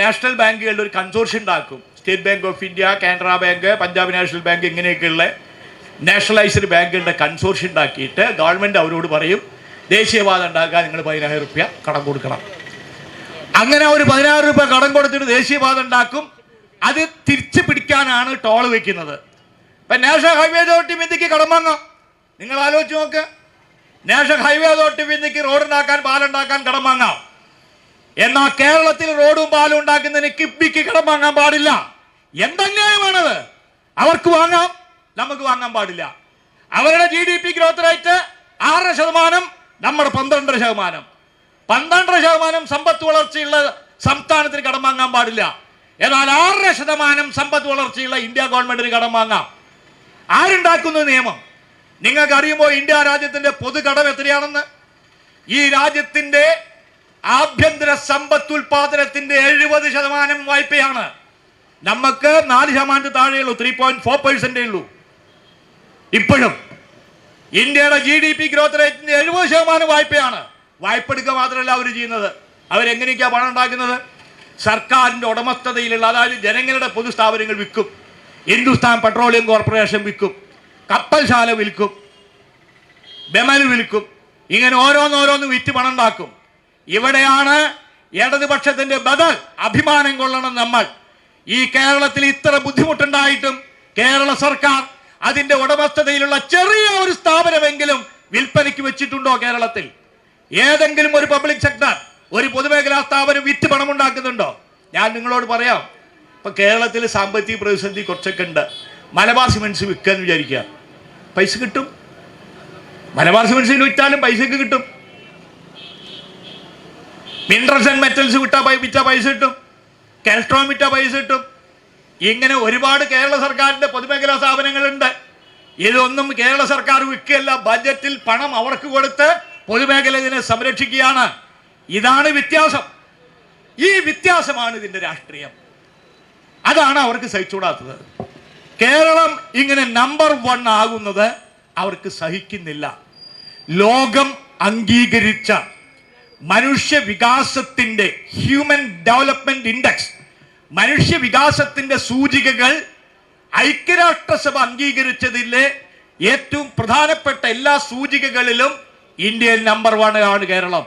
നാഷണൽ ബാങ്കുകളുടെ ഒരു കൺസോർഷ്യം ഉണ്ടാക്കും. State bank of India, Canara bank, Punjab national bank, ഇങ്ങനെയൊക്കെയുള്ള നാഷണലൈസ്ഡ് ബാങ്കുകളുടെ കൺസോർഷ്യം ഉണ്ടാക്കിയിട്ട് ഗവൺമെന്റ് അവരോട് പറയും, ദേശീയപാത ഉണ്ടാക്കാൻ നിങ്ങൾ 10,000 രൂപ കടം കൊടുക്കണം. അങ്ങനെ ഒരു 10,000 രൂപ കടം കൊടുത്തിട്ട് ദേശീയപാത ഉണ്ടാക്കും. അത് തിരിച്ചു പിടിക്കാനാണ് ടോൾ വെക്കുന്നത്. ഇപ്പം നാഷണൽ ഹൈവേ അതോറിറ്റി ഓഫ് ഇന്ത്യക്ക് കടം വാങ്ങാം. നിങ്ങൾ ആലോചിച്ച് നോക്ക്. നാഷണൽ ഹൈവേ അതോറിറ്റി ഓഫ് ഇന്ത്യക്ക് റോഡുണ്ടാക്കാൻ, പാലുണ്ടാക്കാൻ കടം വാങ്ങാം. എന്നാൽ കേരളത്തിൽ റോഡും പാലും ഉണ്ടാക്കുന്നതിന് കിഫ്ബിക്ക് കടം വാങ്ങാൻ പാടില്ല. എന്തന്യായമാണത്? അവർക്ക് വാങ്ങാം, നമുക്ക് വാങ്ങാൻ പാടില്ല. അവരുടെ GDP ഗ്രോത്ത് റേറ്റ് 6%, നമ്മുടെ 12%. 12% സമ്പത്ത് വളർച്ചയുള്ള സംസ്ഥാനത്തിന് കടം വാങ്ങാൻ പാടില്ല. എന്നാൽ 6% സമ്പത്ത് വളർച്ചയുള്ള ഇന്ത്യ ഗവൺമെന്റിന് കടം വാങ്ങാം. ആരുണ്ടാക്കുന്നു നിയമം? നിങ്ങൾക്ക് അറിയുമ്പോൾ ഇന്ത്യ രാജ്യത്തിന്റെ പൊതുകടം എത്രയാണെന്ന്? ഈ രാജ്യത്തിന്റെ ആഭ്യന്തര സമ്പത്തുൽപാദനത്തിന്റെ 70% വായ്പയാണ്. നമുക്ക് 4% താഴെയുള്ളൂ, 3.4% ഉള്ളൂ. ഇപ്പോഴും ഇന്ത്യയുടെ GDP ഗ്രോത്ത് റേറ്റിന്റെ 70% വായ്പയാണ്. വായ്പ എടുക്കുക മാത്രമല്ല അവർ ചെയ്യുന്നത്. അവരെങ്ങനെയൊക്കെയാണ് പണം ഉണ്ടാക്കുന്നത്? സർക്കാരിന്റെ ഉടമസ്ഥതയിലുള്ള, അതായത് ജനങ്ങളുടെ പൊതുസ്ഥാപനങ്ങൾ വിൽക്കും. ഹിന്ദുസ്ഥാൻ പെട്രോളിയം കോർപ്പറേഷൻ വിൽക്കും, കപ്പൽശാല വിൽക്കും, ബെമൽ വിൽക്കും, ഇങ്ങനെ ഓരോന്നോരോന്ന് വിറ്റ് പണം ഉണ്ടാക്കും. ഇവിടെയാണ് ഇടതുപക്ഷത്തിന്റെ ബദൽ. അഭിമാനം കൊള്ളണം നമ്മൾ. ഈ കേരളത്തിൽ ഇത്ര ബുദ്ധിമുട്ടുണ്ടായിട്ടും കേരള സർക്കാർ അതിന്റെ ഉടമസ്ഥതയിലുള്ള ചെറിയ ഒരു സ്ഥാപനമെങ്കിലും വിൽപ്പനയ്ക്ക് വെച്ചിട്ടുണ്ടോ? കേരളത്തിൽ ഏതെങ്കിലും ഒരു പബ്ലിക് സെക്ടർ, ഒരു പൊതുമേഖലാ സ്ഥാപനം വിറ്റ് പണം ഉണ്ടാക്കുന്നുണ്ടോ? ഞാൻ നിങ്ങളോട് പറയാം, ഇപ്പൊ കേരളത്തിൽ സാമ്പത്തിക പ്രതിസന്ധി കുറച്ചൊക്കെ ഉണ്ട്. മലബാർ സിമെന്റ്സ് വിൽക്കാന്ന് വിചാരിക്കുക, പൈസ കിട്ടും. മലബാർ സിമെന്റ്സിന് വിറ്റാലും പൈസക്ക് കിട്ടും. മിനറൽസ് ആൻഡ് മെറ്റൽസ് വിറ്റാ പൈസ കിട്ടും. കെൽട്രോൺ വിറ്റാ പൈസ കിട്ടും. ഇങ്ങനെ ഒരുപാട് കേരള സർക്കാരിന്റെ പൊതുമേഖലാ സ്ഥാപനങ്ങളുണ്ട്. ഇതൊന്നും കേരള സർക്കാർ വിൽക്കുകയല്ല, ബജറ്റിൽ പണം അവർക്ക് കൊടുത്ത് പൊതുമേഖല ഇതിനെ സംരക്ഷിക്കുകയാണ്. ഇതാണ് വ്യത്യാസം. ഈ വ്യത്യാസമാണ് ഇതിന്റെ രാഷ്ട്രീയം. അതാണ് അവർക്ക് സഹിച്ചുകൂടാത്തത്. കേരളം ഇങ്ങനെ നമ്പർ 1 ആകുന്നത് അവർക്ക് സഹിക്കുന്നില്ല. ലോകം അംഗീകരിച്ച മനുഷ്യ വികാസത്തിന്റെ ഹ്യൂമൻ ഡെവലപ്മെന്റ് ഇൻഡെക്സ്, മനുഷ്യ വികാസത്തിന്റെ സൂചികകൾ ഐക്യരാഷ്ട്രസഭ അംഗീകരിച്ചതിലെ ഏറ്റവും പ്രധാനപ്പെട്ട എല്ലാ സൂചികകളിലും ഇന്ത്യയിൽ നമ്പർ 1 ആണ് കേരളം.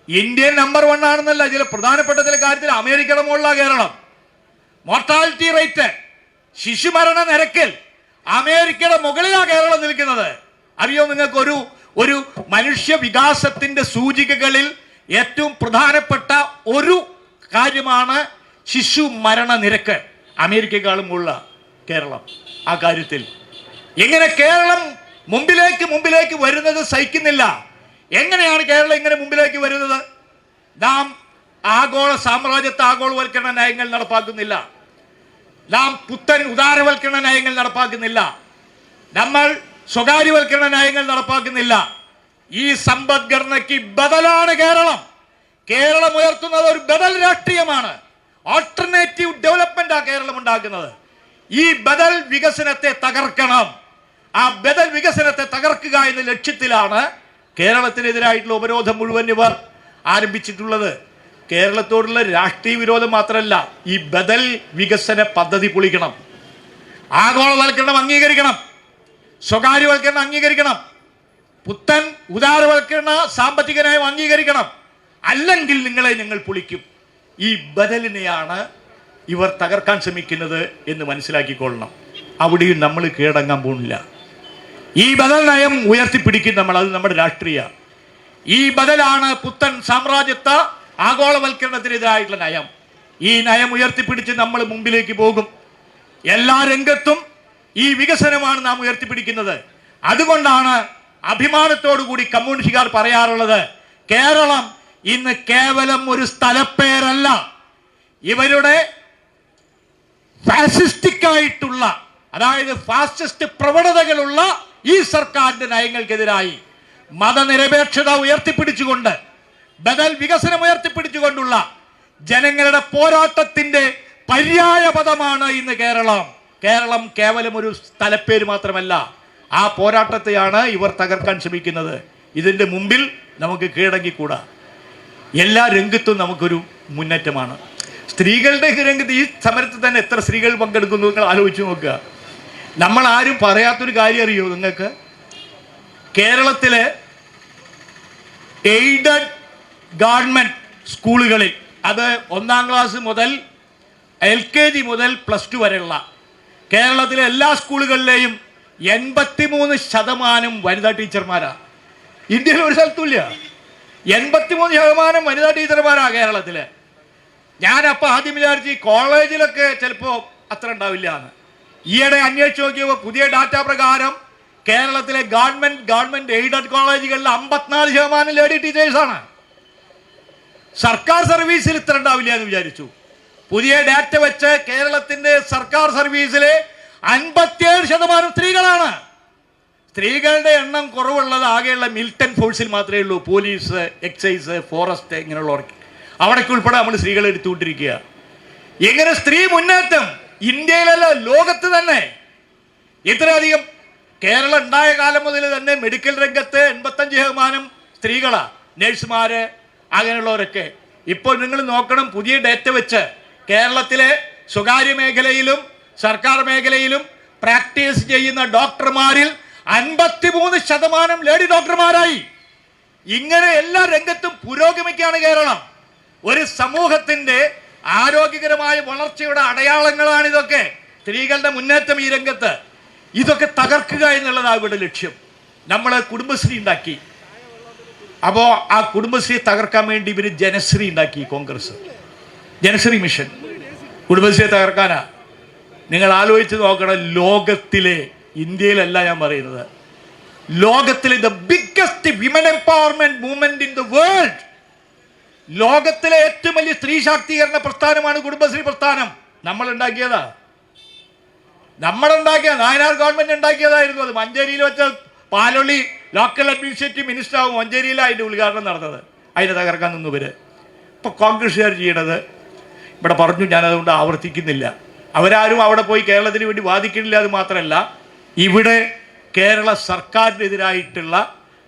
ഇന്ത്യയിൽ നമ്പർ 1 ആണെന്നല്ല, ചില പ്രധാനപ്പെട്ട ചില കാര്യത്തിൽ അമേരിക്കയുടെ മുകളിലാണ് കേരളം. മോർട്ടാലിറ്റി റേറ്റ്, ശിശുമരണ നിരക്കിൽ അമേരിക്കയുടെ മുകളിലാണ് കേരളം നിൽക്കുന്നത്. അറിയോ നിങ്ങൾക്ക്? ഒരു മനുഷ്യ വികാസത്തിന്റെ സൂചികകളിൽ ഏറ്റവും പ്രധാനപ്പെട്ട ഒരു കാര്യമാണ് ശിശു മരണ നിരക്ക്. അമേരിക്കയെക്കാളും മുള്ള കേരളം ആ കാര്യത്തിൽ. എങ്ങനെ കേരളം മുമ്പിലേക്ക് വരുന്നത് സഹിക്കുന്നില്ല. എങ്ങനെയാണ് കേരളം ഇങ്ങനെ മുമ്പിലേക്ക് വരുന്നത്? നാം ആഗോള സാമ്രാജ്യത്വ ആഗോളവൽക്കരണ നയങ്ങൾ നടപ്പാക്കുന്നില്ല. നാം പുത്തൻ ഉദാരവൽക്കരണ നയങ്ങൾ നടപ്പാക്കുന്നില്ല. നമ്മൾ സ്വകാര്യവൽക്കരണ നയങ്ങൾ നടപ്പാക്കുന്നില്ല. ഈ സമ്പദ്ഘടനയ്ക്ക് ബദലാണ് കേരളം. കേരളം ഉയർത്തുന്നത് ഒരു ബദൽ രാഷ്ട്രീയമാണ്. ഓൾട്ടർനേറ്റീവ് ഡെവലപ്മെന്റ് ആ കേരളം ഉണ്ടാക്കുന്നത്. ഈ ബദൽ വികസനത്തെ തകർക്കണം. ആ ബദൽ വികസനത്തെ തകർക്കുക എന്ന ലക്ഷ്യത്തിലാണ് കേരളത്തിനെതിരായിട്ടുള്ള ഉപരോധം മുഴുവൻ ഇവർ ആരംഭിച്ചിട്ടുള്ളത്. കേരളത്തോടുള്ള രാഷ്ട്രീയ വിരോധം മാത്രമല്ല, ഈ ബദൽ വികസന പദ്ധതി പൊളിക്കണം. ആഗോളവൽക്കരണം അംഗീകരിക്കണം, സ്വകാര്യവൽക്കരണം അംഗീകരിക്കണം, പുത്തൻ ഉദാരവൽക്കരണ സാമ്പത്തിക നയം അംഗീകരിക്കണം. അല്ലെങ്കിൽ നിങ്ങളെ ഞങ്ങൾ പൊളിക്കും. ഈ ബദലിനെയാണ് ഇവർ തകർക്കാൻ ശ്രമിക്കുന്നത് എന്ന് മനസ്സിലാക്കിക്കൊള്ളണം. അവിടെയും നമ്മൾ കീഴടങ്ങാൻ പോകുന്നില്ല. ഈ ബദൽ നയം ഉയർത്തിപ്പിടിക്കും നമ്മൾ. അത് നമ്മുടെ രാഷ്ട്രീയ. ഈ ബദലാണ് പുത്തൻ സാമ്രാജ്യത്വ ആഗോളവൽക്കരണത്തിനെതിരായിട്ടുള്ള നയം. ഈ നയം ഉയർത്തിപ്പിടിച്ച് നമ്മൾ മുമ്പിലേക്ക് പോകും. എല്ലാ രംഗത്തും ഈ വികസനമാണ് നാം ഉയർത്തിപ്പിടിക്കുന്നത്. അതുകൊണ്ടാണ് അഭിമാനത്തോടു കൂടി കമ്മ്യൂണിസ്റ്റുകാർ പറയാറുള്ളത്, കേരളം ഇന്ന് കേവലം ഒരു സ്ഥലപ്പേരല്ല. ഇവരുടെ ഫാസിസ്റ്റിക് ആയിട്ടുള്ള, അതായത് ഫാസിസ്റ്റ് പ്രവണതകളുള്ള ഈ സർക്കാരിന്റെ നയങ്ങൾക്കെതിരായി മതനിരപേക്ഷത ഉയർത്തിപ്പിടിച്ചുകൊണ്ട്, ബദൽ വികസനം ഉയർത്തിപ്പിടിച്ചുകൊണ്ടുള്ള ജനങ്ങളുടെ പോരാട്ടത്തിന്റെ പര്യായ പദമാണ് ഇന്ന് കേരളം. കേരളം കേവലം ഒരു സ്ഥലപ്പേര് മാത്രമല്ല. ആ പോരാട്ടത്തെയാണ് ഇവർ തകർക്കാൻ ശ്രമിക്കുന്നത്. ഇതിന്റെ മുമ്പിൽ നമുക്ക് കീഴടങ്ങിക്കൂടാ. എല്ലാ രംഗത്തും നമുക്കൊരു മുന്നേറ്റമാണ്. സ്ത്രീകളുടെ രംഗത്ത് ഈ സമരത്തിൽ തന്നെ എത്ര സ്ത്രീകൾ പങ്കെടുക്കുന്നു നിങ്ങൾ ആലോചിച്ച് നോക്കുക. നമ്മൾ ആരും പറയാത്തൊരു കാര്യം അറിയോ നിങ്ങൾക്ക്? കേരളത്തിലെ എയ്ഡഡ് ഗവൺമെന്റ് സ്കൂളുകളിൽ, അത് 1-ാം ക്ലാസ് മുതൽ LKG മുതൽ +2 വരെയുള്ള കേരളത്തിലെ എല്ലാ സ്കൂളുകളിലെയും 83% വനിതാ ടീച്ചർമാരാണ്. ഇന്ത്യയിൽ ഒരു സ്ഥലത്തുമില്ല. 83% വനിതാ ടീച്ചർമാരാണ് കേരളത്തില്. ഞാനപ്പോൾ ആദ്യം വിചാരിച്ച് കോളേജിലൊക്കെ ചിലപ്പോൾ അത്ര ഉണ്ടാവില്ല എന്ന്. ഈയിടെ അന്വേഷിച്ച് നോക്കിയപ്പോൾ പുതിയ ഡാറ്റ പ്രകാരം കേരളത്തിലെ ഗവൺമെന്റ് എയ്ഡഡ് കോളേജുകളിൽ 54% ലേഡി ടീച്ചേഴ്സാണ്. സർക്കാർ സർവീസിൽ ഇത്ര ഉണ്ടാവില്ല എന്ന് വിചാരിച്ചു. പുതിയ ഡാറ്റ വെച്ച് കേരളത്തിന്റെ സർക്കാർ സർവീസിലെ 57% സ്ത്രീകളാണ്. സ്ത്രീകളുടെ എണ്ണം കുറവുള്ളത് ആകെയുള്ള മിലിറ്റൻ ഫോഴ്സിൽ മാത്രമേ ഉള്ളൂ. പോലീസ്, എക്സൈസ്, ഫോറസ്റ്റ് ഇങ്ങനെയുള്ളവർക്ക്. അവിടേക്ക് ഉൾപ്പെടെ നമ്മൾ സ്ത്രീകളെ എടുത്തുകൊണ്ടിരിക്കുക. എങ്ങനെ സ്ത്രീ മുന്നേറ്റം ഇന്ത്യയിലല്ല ലോകത്ത് തന്നെ ഇത്രയധികം. കേരളം ഉണ്ടായ കാലം മുതൽ തന്നെ മെഡിക്കൽ രംഗത്ത് 85% സ്ത്രീകളാ, നഴ്സുമാര് അങ്ങനെയുള്ളവരൊക്കെ. ഇപ്പോൾ നിങ്ങൾ നോക്കണം, പുതിയ ഡേറ്റ വെച്ച് കേരളത്തിലെ സ്വകാര്യ മേഖലയിലും സർക്കാർ മേഖലയിലും പ്രാക്ടീസ് ചെയ്യുന്ന ഡോക്ടർമാരിൽ 53% ലേഡി ഡോക്ടർമാരായി. ഇങ്ങനെ എല്ലാ രംഗത്തും പുരോഗമിക്കുകയാണ് കേരളം. ഒരു സമൂഹത്തിന്റെ ആരോഗ്യകരമായ വളർച്ചയുടെ അടയാളങ്ങളാണ് ഇതൊക്കെ. സ്ത്രീകളുടെ മുന്നേറ്റം ഈ രംഗത്ത്, ഇതൊക്കെ തകർക്കുക എന്നുള്ളതാണ് ഇവിടെ ലക്ഷ്യം. നമ്മൾ കുടുംബശ്രീ ഉണ്ടാക്കി. അപ്പോൾ ആ കുടുംബശ്രീ തകർക്കാൻ വേണ്ടി ഇവർ ജനശ്രീ ഉണ്ടാക്കി. കോൺഗ്രസ് ജനശ്രീ മിഷൻ കുടുംബശ്രീയെ തകർക്കാനാ. നിങ്ങൾ ആലോചിച്ച് നോക്കണം. ലോകത്തിലെ, ഇന്ത്യയിലല്ല ഞാൻ പറയുന്നത്, ലോകത്തിലെ the biggest women empowerment movement in the world, ലോകത്തിലെ ഏറ്റവും വലിയ സ്ത്രീ ശാക്തീകരണ പ്രസ്ഥാനമാണ് കുടുംബശ്രീ പ്രസ്ഥാനം. നമ്മളുണ്ടാക്കിയതാ. നായനാർ ഗവൺമെന്റ് ഉണ്ടാക്കിയതായിരുന്നു അത്. മഞ്ചേരിയിൽ വെച്ച പാലൊള്ളി ലോക്കൽ അഡ്മിനിസ്ട്രേറ്റീവ് മിനിസ്റ്റർ ആവും മഞ്ചേരിയിലാണ് അതിൻ്റെ ഉദ്ഘാടനം നടന്നത്. അതിനെ തകർക്കാൻ നിന്നവര്. ഇപ്പോൾ കോൺഗ്രസ്സുകാർ ചെയ്യണത് ഇവിടെ പറഞ്ഞു, ഞാനതുകൊണ്ട് ആവർത്തിക്കുന്നില്ല. അവരാരും അവിടെ പോയി കേരളത്തിന് വേണ്ടി വാദിക്കുന്നില്ല. അത് മാത്രമല്ല, ഇവിടെ കേരള സർക്കാരിനെതിരായിട്ടുള്ള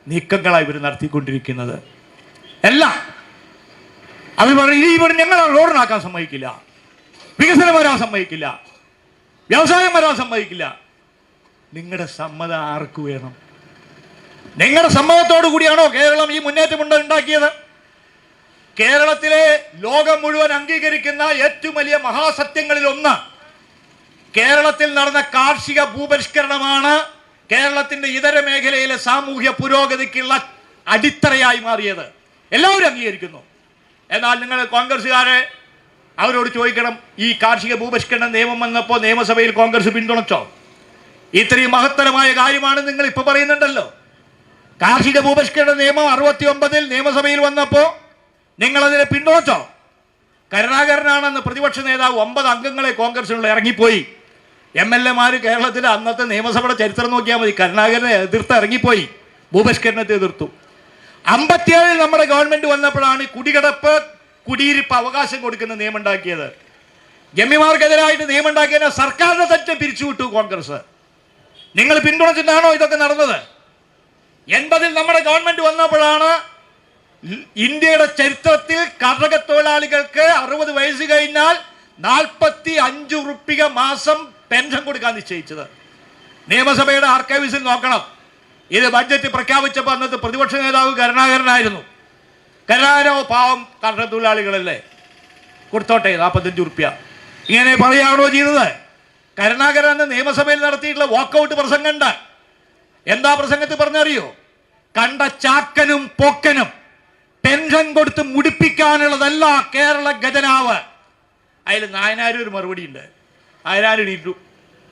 നീക്കങ്ങളാണ് ഇവർ നടത്തിക്കൊണ്ടിരിക്കുന്നത്. എല്ലാം അവർ പറഞ്ഞു, ഇവിടെ ഞങ്ങൾ റോഡിനാക്കാൻ സമ്മതിക്കില്ല, വികസനം വരാൻ സമ്മതിക്കില്ല, വ്യവസായം വരാൻ സമ്മതിക്കില്ല. നിങ്ങളുടെ സമ്മതം ആർക്ക് വേണം? നിങ്ങളുടെ സമ്മതത്തോടു കൂടിയാണോ കേരളം ഈ മുന്നേറ്റം ഉണ്ടാക്കിയത്? കേരളത്തിലെ ലോകം മുഴുവൻ അംഗീകരിക്കുന്ന ഏറ്റവും വലിയ മഹാസത്യങ്ങളിൽ ഒന്ന് കേരളത്തിൽ നടന്ന കാർഷിക ഭൂപരിഷ്കരണമാണ് കേരളത്തിന്റെ ഇതര മേഖലയിലെ സാമൂഹ്യ പുരോഗതിക്കുള്ള അടിത്തറയായി മാറിയത്. എല്ലാവരും അംഗീകരിക്കുന്നു. എന്നാൽ നിങ്ങൾ കോൺഗ്രസ്സുകാരെ അവരോട് ചോദിക്കണം, ഈ കാർഷിക ഭൂപരിഷ്കരണ നിയമം വന്നപ്പോൾ നിയമസഭയിൽ കോൺഗ്രസ് പിന്തുണച്ചോ? ഇത്രയും മഹത്തരമായ കാര്യമാണ് നിങ്ങൾ ഇപ്പൊ പറയുന്നുണ്ടല്ലോ. കാർഷിക ഭൂപരിഷ്കരണ നിയമം 69 നിയമസഭയിൽ വന്നപ്പോൾ നിങ്ങളതിനെ പിന്തുണച്ചോ? കരുണാകരനാണെന്ന് പ്രതിപക്ഷ നേതാവ് 9 അംഗങ്ങളെ കോൺഗ്രസിനുള്ള ഇറങ്ങിപ്പോയി. MLA കേരളത്തിലെ അന്നത്തെ നിയമസഭയുടെ ചരിത്രം നോക്കിയാൽ മതി. കരുണാകരനെ എതിർത്ത് ഇറങ്ങിപ്പോയി, ഭൂപരിഷ്കരണത്തെ എതിർത്തു. 57 നമ്മുടെ ഗവൺമെന്റ് വന്നപ്പോഴാണ് കുടികിടപ്പ് കുടിയിരിപ്പ് അവകാശം കൊടുക്കുന്ന നിയമം ഉണ്ടാക്കിയത്. ജമ്മിമാർക്കെതിരായിട്ട് നിയമം ഉണ്ടാക്കിയതിനെ സർക്കാരിനെ തന്നെ പിരിച്ചുവിട്ടു കോൺഗ്രസ്. നിങ്ങൾ പിന്തുണച്ചിട്ടാണോ ഇതൊക്കെ നടന്നത്? 80 നമ്മുടെ ഗവൺമെന്റ് വന്നപ്പോഴാണ് ഇന്ത്യയുടെ ചരിത്രത്തിൽ കർഷക തൊഴിലാളികൾക്ക് 60 വയസ്സ് കഴിഞ്ഞാൽ 45 റുപ്യ മാസം പെൻഷൻ കൊടുക്കാൻ നിശ്ചയിച്ചത്. നിയമസഭയുടെ ആർക്കൈവ്സിൽ നോക്കണം. ഇത് ബഡ്ജറ്റ് പ്രഖ്യാപിച്ചപ്പോൾ അന്നത്തെ പ്രതിപക്ഷ നേതാവ് കരുണാകരനായിരുന്നു. കരുണാകരോ പാവം കർഷക തൊഴിലാളികളല്ലേ, കൊടുത്തോട്ടെ 45 റുപ്യ, ഇങ്ങനെ പറയാണോ ചെയ്തത്? കരുണാകരൻ അന്ന് നിയമസഭയിൽ നടത്തിയിട്ടുള്ള വാക്കൗട്ട് പ്രസംഗമുണ്ട്. എന്താ പ്രസംഗത്തിൽ പറഞ്ഞറിയോ? കണ്ട ചാക്കനും പോക്കനും പെൻഷൻ കൊടുത്ത് മുടിപ്പിക്കാനുള്ളതല്ല കേരള ഖജനാവ്. അതിൽ നായനാര് ഒരു മറുപടി ഉണ്ട്. നായനാർ എണീറ്റു.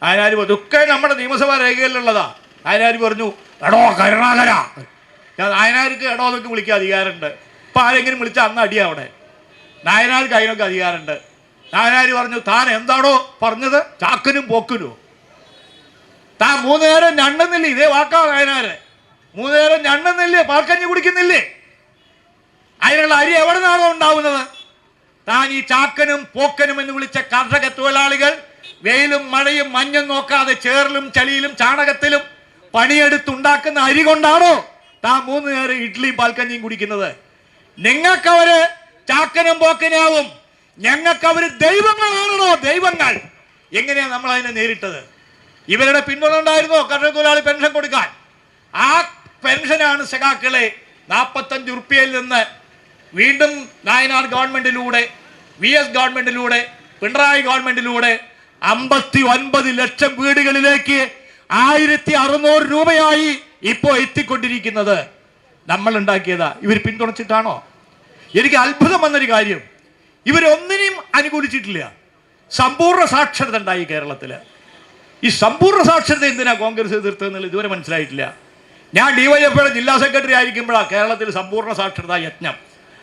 നായനാർ ഇതൊക്കെ നമ്മുടെ നിയമസഭാ രേഖയിലുള്ളതാ. നായനാർ പറഞ്ഞു, എടോ കരുണാകര. നായനാർക്ക് എടോ എന്നൊക്കെ വിളിക്കാൻ അധികാരമുണ്ട്. ഇപ്പം ആരെങ്കിലും വിളിച്ചാൽ അന്ന് അടിയാ അവിടെ. നായനാർക്ക് അതിനൊക്കെ അധികാരമുണ്ട്. നായനാർ പറഞ്ഞു, താൻ എന്താണോ പറഞ്ഞത്? ചാക്കനും പോക്കനോ? താൻ 3 നേരം ഞണ്ടുന്നില്ലേ? ഇതേ വാക്കാ നായനാര്. 3 നേരം ഞണ്ടുന്നില്ലേ? പാൽക്കഞ്ഞി കുടിക്കുന്നില്ലേ? അതിനുള്ള അരി എവിടെ നിന്നാണോ ഉണ്ടാവുന്നത്? താൻ ഈ ചാക്കനും പോക്കനും എന്ന് വിളിച്ച കർഷക തൊഴിലാളികൾ വെയിലും മഴയും മഞ്ഞും നോക്കാതെ ചേറിലും ചളിയിലും ചാണകത്തിലും പണിയെടുത്തുണ്ടാക്കുന്ന അരി കൊണ്ടാണോ താൻ 3 നേരം ഇഡ്ഡലിയും പാൽക്കഞ്ഞിയും കുടിക്കുന്നത്? നിങ്ങൾക്കവര് ചാക്കനും പോക്കനാവും, ഞങ്ങൾക്കവര് ദൈവങ്ങളാണോ? ദൈവങ്ങൾ. എങ്ങനെയാ നമ്മൾ അതിനെ നേരിട്ടത്? ഇവരുടെ പിന്തുണ ഉണ്ടായിരുന്നോ കർഷക തൊഴിലാളി പെൻഷൻ കൊടുക്കാൻ? ആ പെൻഷനാണ് സഖാക്കളെ 45 റുപ്യയിൽ നിന്ന് വീണ്ടും നായനാർ ഗവൺമെന്റിലൂടെ, VS ഗവൺമെന്റിലൂടെ, പിണറായി ഗവൺമെന്റിലൂടെ 59 ലക്ഷം വീടുകളിലേക്ക് 1600 രൂപയായി ഇപ്പോൾ എത്തിക്കൊണ്ടിരിക്കുന്നത്. നമ്മൾ ഉണ്ടാക്കിയതാ. ഇവർ പിന്തുണച്ചിട്ടാണോ? എനിക്ക് അത്ഭുതം വന്നൊരു കാര്യം, ഇവരൊന്നിനെയും അനുകൂലിച്ചിട്ടില്ല. സമ്പൂർണ്ണ സാക്ഷരത ഉണ്ടായി കേരളത്തില്. ഈ സമ്പൂർണ്ണ സാക്ഷരത എന്തിനാ കോൺഗ്രസ് എതിർത്തതെന്നുള്ള ഇതുവരെ മനസ്സിലായിട്ടില്ല. ഞാൻ DYFIയുടെ ജില്ലാ സെക്രട്ടറി ആയിരിക്കുമ്പോഴാണ് കേരളത്തിൽ സമ്പൂർണ്ണ സാക്ഷരതാ യജ്ഞം.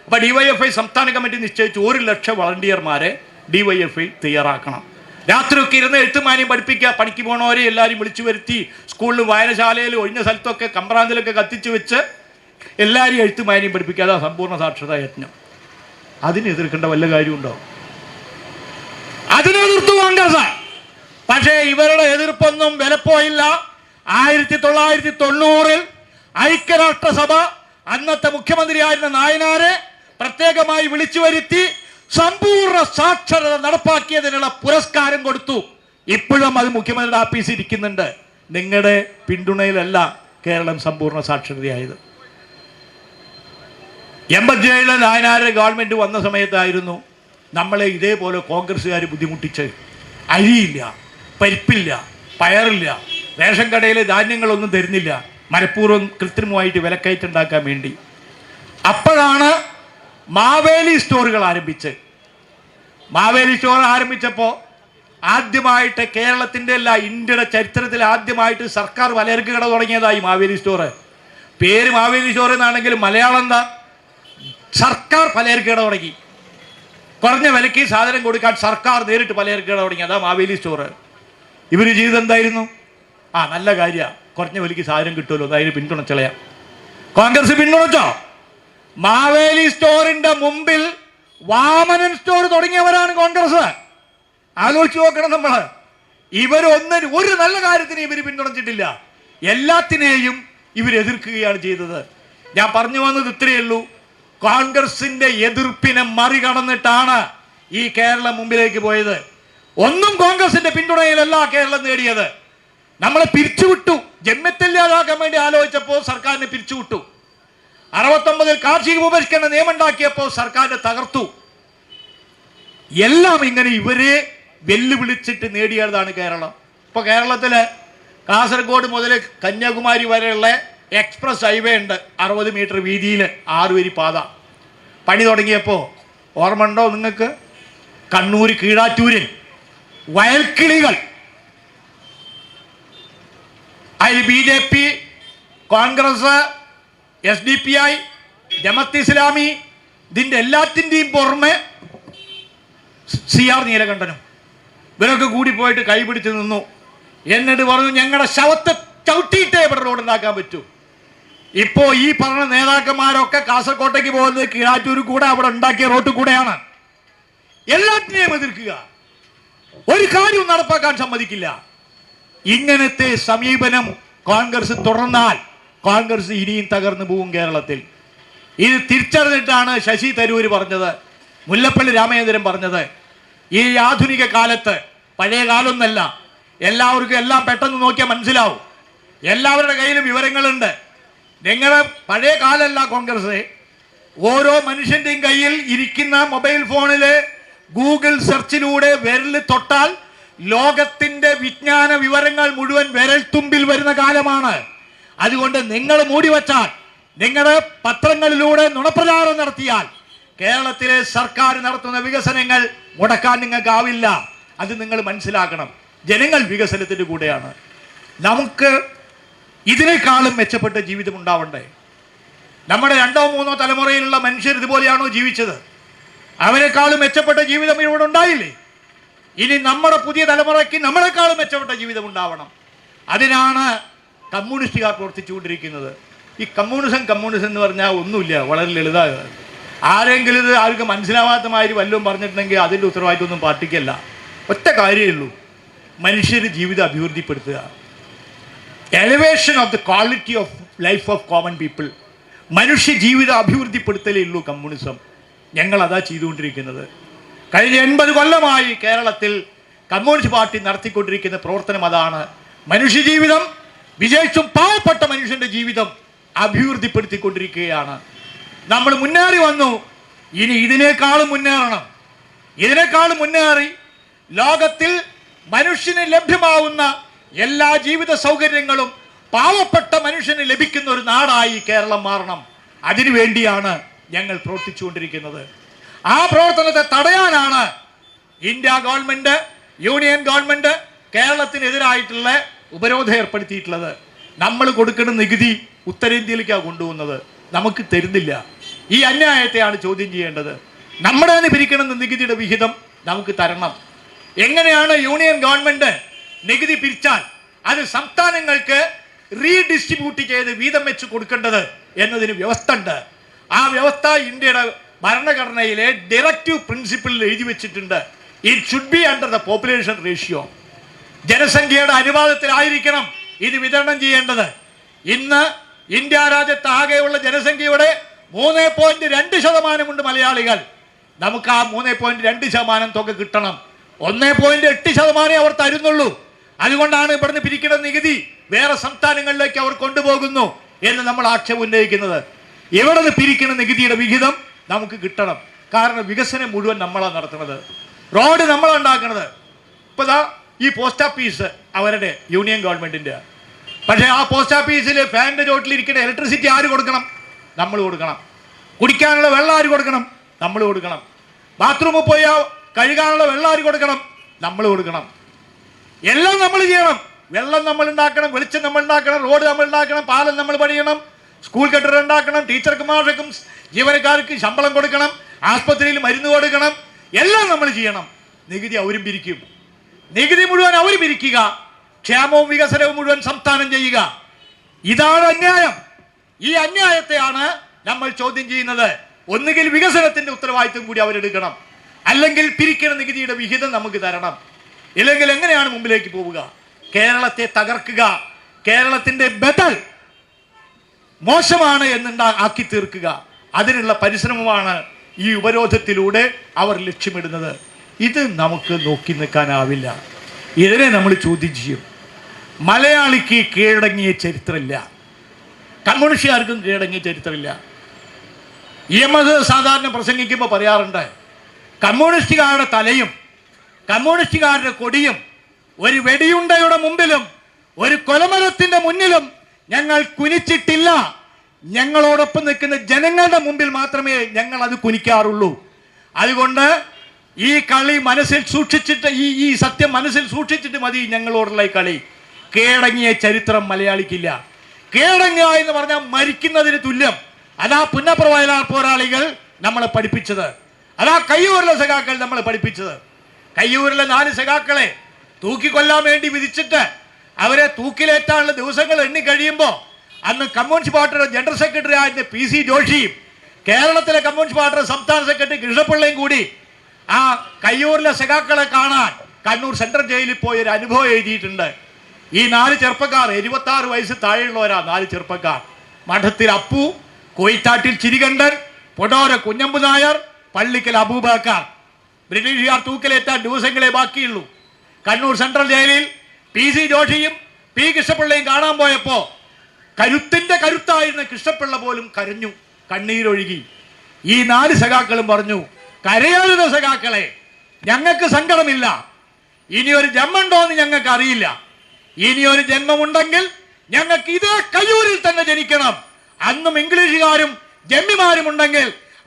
അപ്പോൾ DYFI സംസ്ഥാന കമ്മിറ്റി നിശ്ചയിച്ച് 1 ലക്ഷം വളണ്ടിയർമാരെ DYFI തയ്യാറാക്കണം. രാത്രിയൊക്കെ ഇരുന്ന് എഴുത്തുമാനെയും പഠിപ്പിക്കുക. പണിക്ക് പോകണവരെ എല്ലാവരും വിളിച്ചു വരുത്തി സ്കൂളിലും വായനശാലയിലും ഒഴിഞ്ഞ സ്ഥലത്തൊക്കെ കമ്പ്രാന്തിലൊക്കെ കത്തിച്ച് വെച്ച് എല്ലാവരും എഴുത്തുമാനെയും പഠിപ്പിക്കുക. അതാ സമ്പൂർണ്ണ സാക്ഷരതാ യജ്ഞം. അതിനെ എതിർക്കേണ്ട വല്ല കാര്യമുണ്ടോ? അതിനെതിർത്തു കോൺഗ്രസ്. പക്ഷേ ഇവരുടെ എതിർപ്പൊന്നും വിലപ്പോയില്ല. 1990 ഐക്യരാഷ്ട്രസഭ അന്നത്തെ മുഖ്യമന്ത്രിയായിരുന്ന നായനാരെ പ്രത്യേകമായി വിളിച്ചു വരുത്തി സമ്പൂർണ്ണ സാക്ഷരത നടപ്പാക്കിയതിനുള്ള പുരസ്കാരം കൊടുത്തു. ഇപ്പോഴും അത് മുഖ്യമന്ത്രിയുടെ ആഫീസിൽ ഇരിക്കുന്നുണ്ട്. നിങ്ങളുടെ പിന്തുണയിലല്ല കേരളം സമ്പൂർണ്ണ സാക്ഷരതയായത്. 87 നായനാരുടെ ഗവൺമെൻറ് വന്ന സമയത്തായിരുന്നു നമ്മളെ ഇതേപോലെ കോൺഗ്രസ്സുകാർ ബുദ്ധിമുട്ടിച്ച്. അരിയില്ല, പരിപ്പില്ല, പയറില്ല, റേഷൻ കടയിലെ ധാന്യങ്ങളൊന്നും തരുന്നില്ല, മനഃപൂർവ്വം കൃത്രിമമായിട്ട് വിലക്കയറ്റുണ്ടാക്കാൻ വേണ്ടി. അപ്പോഴാണ് മാവേലി സ്റ്റോറുകൾ ആരംഭിച്ച്. മാവേലി സ്റ്റോർ ആരംഭിച്ചപ്പോൾ ആദ്യമായിട്ട് കേരളത്തിൻ്റെ അല്ല, ഇന്ത്യയുടെ ചരിത്രത്തിൽ ആദ്യമായിട്ട് സർക്കാർ പലചരക്ക് കട തുടങ്ങിയതായി മാവേലി സ്റ്റോറ്. പേര് മാവേലി സ്റ്റോർ എന്നാണെങ്കിലും മലയാളം എന്താ? സർക്കാർ പലചരക്ക് കട തുടങ്ങി. കുറഞ്ഞ വിലയ്ക്ക് സാധനം കൊടുക്കാൻ സർക്കാർ നേരിട്ട് പലചരക്ക് കട തുടങ്ങി. അതാ മാവേലി സ്റ്റോറ്. ഇവർ ചെയ്ത് എന്തായിരുന്നു? നല്ല കാര്യമാണ്, കുറഞ്ഞ വിലയ്ക്ക് സാധനം കിട്ടുമല്ലോ, അതിന് പിന്തുണച്ചളയാം. കോൺഗ്രസ് പിന്തുണച്ചോ? മാവേലി സ്റ്റോറിന്റെ മുമ്പിൽ വാമനൻ സ്റ്റോർ തുടങ്ങിയവരാണ് കോൺഗ്രസ്. ആലോചിച്ച് നോക്കണം നമ്മൾ. ഒരു നല്ല കാര്യത്തിന് ഇവർ പിന്തുണച്ചിട്ടില്ല, എല്ലാത്തിനെയും ഇവർ എതിർക്കുകയാണ് ചെയ്തത്. ഞാൻ പറഞ്ഞു വന്നത് ഇത്രയേ ഉള്ളൂ. കോൺഗ്രസിന്റെ എതിർപ്പിനെ മറികടന്നിട്ടാണ് ഈ കേരളം മുമ്പിലേക്ക് പോയത്. ഒന്നും കോൺഗ്രസിന്റെ പിന്തുണയിലല്ല കേരളം നേടിയത്. നമ്മളെ പിരിച്ചുവിട്ടു. ജന്മത്തില്ലാതാക്കാൻ വേണ്ടി ആലോചിച്ചപ്പോൾ സർക്കാരിനെ പിരിച്ചുവിട്ടു. 69 കാർഷിക ഉപരിഷ്കരണ നിയമം ഉണ്ടാക്കിയപ്പോൾ സർക്കാരിനെ തകർത്തു. എല്ലാം ഇങ്ങനെ ഇവരെ വെല്ലുവിളിച്ചിട്ട് നേടിയതാണ് കേരളം. ഇപ്പോൾ കേരളത്തിൽ കാസർഗോഡ് മുതൽ കന്യാകുമാരി വരെയുള്ള എക്സ്പ്രസ് ഹൈവേ ഉണ്ട്, 60 മീറ്റർ വീതിയിൽ 6 വരി പാത. പണി തുടങ്ങിയപ്പോൾ ഓർമ്മ ഉണ്ടോ നിങ്ങൾക്ക്? കണ്ണൂർ കീഴാറ്റൂരിൽ വയൽക്കിളികൾ, അതിൽ BJP, കോൺഗ്രസ്, SDPI, ജമാഅത്ത് ഇസ്ലാമി, ഇതിൻ്റെ എല്ലാത്തിൻ്റെയും പുറമെ CR നീലകണ്ഠനും ഇവരൊക്കെ കൂടി പോയിട്ട് കൈപിടിച്ച് നിന്നു. എന്നിട്ട് പറഞ്ഞു, ഞങ്ങളുടെ ശവത്തെ ചവിട്ടിയിട്ടേ ഇവിടെ റോഡ് ഉണ്ടാക്കാൻ പറ്റൂ. ഇപ്പോൾ ഈ പറഞ്ഞ നേതാക്കന്മാരൊക്കെ കാസർകോട്ടേക്ക് പോകുന്നത് കീഴാറ്റൂർ കൂടെ അവിടെ ഉണ്ടാക്കിയ റോഡ് കൂടെയാണ്. എല്ലാത്തിനെയും എതിർക്കുക, ഒരു കാര്യവും നടപ്പാക്കാൻ സമ്മതിക്കില്ല. ഇങ്ങനത്തെ സമീപനം കോൺഗ്രസ് തുടർന്നാൽ കോൺഗ്രസ് ഇനിയും തകർന്നു പോകും കേരളത്തിൽ. ഇത് തിരിച്ചറിഞ്ഞിട്ടാണ് ശശി തരൂർ പറഞ്ഞത്, മുല്ലപ്പള്ളി രാമചന്ദ്രൻ പറഞ്ഞത്, ഈ ആധുനിക കാലത്ത്, പഴയ കാലമൊന്നല്ല, എല്ലാവർക്കും എല്ലാം പെട്ടെന്ന് നോക്കിയാൽ മനസ്സിലാവും. എല്ലാവരുടെ കയ്യിലും വിവരങ്ങളുണ്ട്. നിങ്ങളുടെ പഴയ കാലമല്ല കോൺഗ്രസ്. ഓരോ മനുഷ്യൻ്റെയും കയ്യിൽ ഇരിക്കുന്ന മൊബൈൽ ഫോണിൽ ഗൂഗിൾ സെർച്ചിലൂടെ വിരൽ തൊട്ടാൽ ലോകത്തിൻ്റെ വിജ്ഞാന വിവരങ്ങൾ മുഴുവൻ വിരൽത്തുമ്പിൽ വരുന്ന കാലമാണ്. അതുകൊണ്ട് നിങ്ങൾ മൂടിവച്ചാൽ, നിങ്ങളുടെ പത്രങ്ങളിലൂടെ നുണപ്രചാരം നടത്തിയാൽ കേരളത്തിലെ സർക്കാർ നടത്തുന്ന വികസനങ്ങൾ മുടക്കാൻ നിങ്ങൾക്കാവില്ല. അത് നിങ്ങൾ മനസ്സിലാക്കണം. ജനങ്ങൾ വികസനത്തിൻ്റെ കൂടെയാണ്. നമുക്ക് ഇതിനേക്കാളും മെച്ചപ്പെട്ട ജീവിതം ഉണ്ടാവണ്ടേ? നമ്മുടെ 2ഓ 3ഓ തലമുറയിലുള്ള മനുഷ്യർ ഇതുപോലെയാണോ ജീവിച്ചത്? അവരെക്കാളും മെച്ചപ്പെട്ട ജീവിതം ഇവിടെ ഉണ്ടായില്ലേ? ഇനി നമ്മുടെ പുതിയ തലമുറയ്ക്ക് നമ്മളെക്കാളും മെച്ചപ്പെട്ട ജീവിതം ഉണ്ടാവണം. അതിനാണ് കമ്മ്യൂണിസ്റ്റുകാർ പ്രവർത്തിച്ചുകൊണ്ടിരിക്കുന്നത്. ഈ കമ്മ്യൂണിസം എന്ന് പറഞ്ഞാൽ ഒന്നുമില്ല, വളരെ ലളിതമാണ്. ആരെങ്കിലും ഇത് ആർക്കും മനസ്സിലാവാത്ത മാതിരി വല്ലതും പറഞ്ഞിട്ടുണ്ടെങ്കിൽ അതിൻ്റെ ഉത്തരവാദിത്വമൊന്നും പാർട്ടിക്കല്ല. ഒറ്റ കാര്യമേ ഉള്ളൂ, മനുഷ്യർ ജീവിതം അഭിവൃദ്ധിപ്പെടുത്തുക. Elevation of the quality of life of common people. മനുഷ്യ ജീവിതം അഭിവൃദ്ധിപ്പെടുത്തലേ ഉള്ളൂ കമ്മ്യൂണിസം. ഞങ്ങളതാ ചെയ്തുകൊണ്ടിരിക്കുന്നത്. കഴിഞ്ഞ 80 കൊല്ലമായി കേരളത്തിൽ കമ്മ്യൂണിസ്റ്റ് പാർട്ടി നടത്തിക്കൊണ്ടിരിക്കുന്ന പ്രവർത്തനം അതാണ്. മനുഷ്യജീവിതം, വിശേഷിച്ചും പാവപ്പെട്ട മനുഷ്യൻ്റെ ജീവിതം അഭിവൃദ്ധിപ്പെടുത്തിക്കൊണ്ടിരിക്കുകയാണ്. നമ്മൾ മുന്നേറി വന്നു, ഇനി ഇതിനേക്കാളും മുന്നേറണം. ഇതിനേക്കാളും മുന്നേറി ലോകത്തിൽ മനുഷ്യന് ലഭ്യമാവുന്ന എല്ലാ ജീവിത സൗകര്യങ്ങളും പാവപ്പെട്ട മനുഷ്യന് ലഭിക്കുന്ന ഒരു നാടായി കേരളം മാറണം. അതിനുവേണ്ടിയാണ് ഞങ്ങൾ പ്രവർത്തിച്ചുകൊണ്ടിരിക്കുന്നത്. ആ പ്രവർത്തനത്തെ തടയാനാണ് ഇന്ത്യ ഗവൺമെൻറ്, യൂണിയൻ ഗവൺമെൻറ് കേരളത്തിനെതിരായിട്ടുള്ള ഉപരോധം ഏർപ്പെടുത്തിയിട്ടുള്ളത്. നമ്മൾ കൊടുക്കുന്ന നികുതി ഉത്തരേന്ത്യയിലേക്കാണ് കൊണ്ടുപോകുന്നത്, നമുക്ക് തരുന്നില്ല. ഈ അന്യായത്തെയാണ് ചോദ്യം ചെയ്യേണ്ടത്. നമ്മുടെ തന്നെ പിരിക്കണമെന്ന നികുതിയുടെ വിഹിതം നമുക്ക് തരണം. എങ്ങനെയാണ് യൂണിയൻ ഗവൺമെൻറ് നികുതി പിരിച്ചാൽ അത് സംസ്ഥാനങ്ങൾക്ക് റീഡിസ്ട്രിബ്യൂട്ട് ചെയ്ത് വീതം വെച്ച് കൊടുക്കേണ്ടത് എന്നതിന് വ്യവസ്ഥ ഉണ്ട്. ആ വ്യവസ്ഥ ഇന്ത്യയുടെ ഭരണഘടനയിലെ ഡയറക്റ്റീവ് പ്രിൻസിപ്പിളിൽ എഴുതി വെച്ചിട്ടുണ്ട്. It should be under the population ratio. ജനസംഖ്യയുടെ അനുപാതത്തിലായിരിക്കണം ഇത് വിതരണം ചെയ്യേണ്ടത്. ഇന്ന് ഇന്ത്യ രാജ്യത്ത് ആകെയുള്ള ജനസംഖ്യയുടെ 3.2% ഉണ്ട് മലയാളികൾ. നമുക്ക് ആ 3.2% തുക കിട്ടണം. 1.8% അവർ തരുന്നുള്ളൂ. അതുകൊണ്ടാണ് ഇവിടുന്ന് പിരിക്കുന്ന നികുതി വേറെ സംസ്ഥാനങ്ങളിലേക്ക് അവർ കൊണ്ടുപോകുന്നു എന്ന് നമ്മൾ ആക്ഷേപം ഉന്നയിക്കുന്നത്. ഇവിടെ നിന്ന് പിരിക്കുന്ന നികുതിയുടെ വിഹിതം നമുക്ക് കിട്ടണം. കാരണം വികസനം മുഴുവൻ നമ്മളാണ് നടത്തുന്നത്, റോഡ് നമ്മളാണ് ഉണ്ടാക്കുന്നത്. ഇപ്പോൾ ദാ ഈ പോസ്റ്റ് ഓഫീസ് അവരുടെ യൂണിയൻ ഗവൺമെന്റിന്റെ, പക്ഷേ ആ പോസ്റ്റ് ഓഫീസിൽ ഫാനിന്റെ ചോട്ടിലിരിക്കുന്ന ഇലക്ട്രിസിറ്റി ആര് കൊടുക്കണം? നമ്മൾ കൊടുക്കണം. കുടിക്കാനുള്ള വെള്ളം ആര് കൊടുക്കണം? നമ്മൾ കൊടുക്കണം. ബാത്റൂമിൽ പോയാൽ കഴുകാനുള്ള വെള്ളം ആര് കൊടുക്കണം? നമ്മൾ കൊടുക്കണം. എല്ലാം നമ്മൾ ചെയ്യണം. വെള്ളം നമ്മൾ ഉണ്ടാക്കണം, വെളിച്ചം നമ്മൾ ഉണ്ടാക്കണം, റോഡ് നമ്മൾ ഉണ്ടാക്കണം, പാലം നമ്മൾ പണിയണം, സ്കൂൾ കെട്ടിടം ഉണ്ടാക്കണം, ടീച്ചർമാർക്കും ജീവനക്കാർക്ക് ശമ്പളം കൊടുക്കണം, ആസ്പത്രിയിൽ മരുന്ന് കൊടുക്കണം, എല്ലാം നമ്മൾ ചെയ്യണം. നികുതി അവരും പിരിക്കും. നികുതി മുഴുവൻ അവർ പിരിക്കുക, ക്ഷേമവും വികസനവും മുഴുവൻ സംസ്ഥാനം ചെയ്യുക. ഇതാണ് അന്യായം. ഈ അന്യായത്തെയാണ് നമ്മൾ ചോദ്യം ചെയ്യുന്നത്. ഒന്നുകിൽ വികസനത്തിന്റെ ഉത്തരവാദിത്വം കൂടി അവരെടുക്കണം, അല്ലെങ്കിൽ പിരിക്കുന്ന നികുതിയുടെ വിഹിതം നമുക്ക് തരണം. ഇല്ലെങ്കിൽ എങ്ങനെയാണ് മുമ്പിലേക്ക് പോവുക? കേരളത്തെ തകർക്കുക, കേരളത്തിന്റെ ബദൽ മോശമാണ് ആക്കി തീർക്കുക, അതിനുള്ള പരിശ്രമമാണ് ഈ ഉപരോധത്തിലൂടെ അവർ ലക്ഷ്യമിടുന്നത്. ഇത് നമുക്ക് നോക്കി നിൽക്കാനാവില്ല. ഇതിനെ നമ്മൾ ചോദ്യം ചെയ്യും. മലയാളിക്ക് കീഴടങ്ങിയ ചരിത്രമില്ല, കമ്മ്യൂണിസ്റ്റുകാർക്കും കീഴടങ്ങിയ ചരിത്രമില്ല. EMS സാധാരണ പ്രസംഗിക്കുമ്പോൾ പറയാറുണ്ട്, കമ്മ്യൂണിസ്റ്റുകാരുടെ തലയും കമ്മ്യൂണിസ്റ്റുകാരുടെ കൊടിയും ഒരു വെടിയുണ്ടയുടെ മുമ്പിലും ഒരു കൊലമരത്തിന്റെ മുന്നിലും ഞങ്ങൾ കുനിച്ചിട്ടില്ല. ഞങ്ങളോടൊപ്പം നിൽക്കുന്ന ജനങ്ങളുടെ മുമ്പിൽ മാത്രമേ ഞങ്ങൾ അത് കുനിക്കാറുള്ളൂ. അതുകൊണ്ട് ഈ കളി മനസ്സിൽ സൂക്ഷിച്ചിട്ട്, ഈ സത്യം മനസ്സിൽ സൂക്ഷിച്ചിട്ട് മതി ഞങ്ങളോടുള്ള ഈ കളി. കീഴടങ്ങിയ ചരിത്രം മലയാളിക്കില്ല. കീഴടങ്ങുക എന്ന് പറഞ്ഞാൽ മരിക്കുന്നതിന് തുല്യം. അതാ പുന്നപ്ര വയലാർ പോരാളികൾ നമ്മളെ പഠിപ്പിച്ചത്, അതാ കയ്യൂരിലെ സഖാക്കൾ നമ്മളെ പഠിപ്പിച്ചത്. കയ്യൂരിലെ 4 സഖാക്കളെ തൂക്കിക്കൊല്ലാൻ വേണ്ടി വിധിച്ചിട്ട് അവരെ തൂക്കിലേറ്റാനുള്ള ദിവസങ്ങൾ എണ്ണി കഴിയുമ്പോൾ അന്ന് കമ്മ്യൂണിസ്റ്റ് പാർട്ടിയുടെ ജനറൽ സെക്രട്ടറി ആയിരുന്ന PC ജോഷിയും കേരളത്തിലെ കമ്മ്യൂണിസ്റ്റ് പാർട്ടിയുടെ സംസ്ഥാന സെക്രട്ടറി കൃഷ്ണപിള്ളയും കൂടി ആ കയ്യൂരിലെ സഖാക്കളെ കാണാൻ കണ്ണൂർ സെൻട്രൽ ജയിലിൽ പോയ ഒരു അനുഭവം എഴുതിയിട്ടുണ്ട്. ഈ 4 ചെറുപ്പക്കാർ, 26 വയസ്സ് താഴെയുള്ളവരാ 4 ചെറുപ്പക്കാർ. മഠത്തിൽ അപ്പു, കോയിത്താട്ടിൽ ചിരികണ്ഠൻ, പൊടോര കുഞ്ഞമ്പു നായർ, പള്ളിക്കൽ അബൂബക്കർ. ബ്രിട്ടീഷുകാർ തൂക്കിലേറ്റാൻ ദിവസങ്ങളെ ബാക്കിയുള്ളൂ. കണ്ണൂർ സെൻട്രൽ ജയിലിൽ PC ജോഷിയും P കൃഷ്ണപിള്ളയും കാണാൻ പോയപ്പോ കരുത്തിന്റെ കരുത്തായിരുന്ന കൃഷ്ണപിള്ള പോലും കരഞ്ഞു, കണ്ണീരൊഴുകി. ഈ 4 സഖാക്കളും പറഞ്ഞു, കരയാതെ സഖാക്കളെ, ഞങ്ങൾക്ക് സങ്കടമില്ല. ഇനിയൊരു ജന്മമുണ്ടോ എന്ന് ഞങ്ങൾക്ക് അറിയില്ല. ഇനിയൊരു ജന്മമുണ്ടെങ്കിൽ ഞങ്ങൾക്ക് ഇതേ കയ്യൂരിൽ തന്നെ ജനിക്കണം. അന്നും ഇംഗ്ലീഷുകാരും ജമ്മിമാരും ഉണ്ടെങ്കിൽ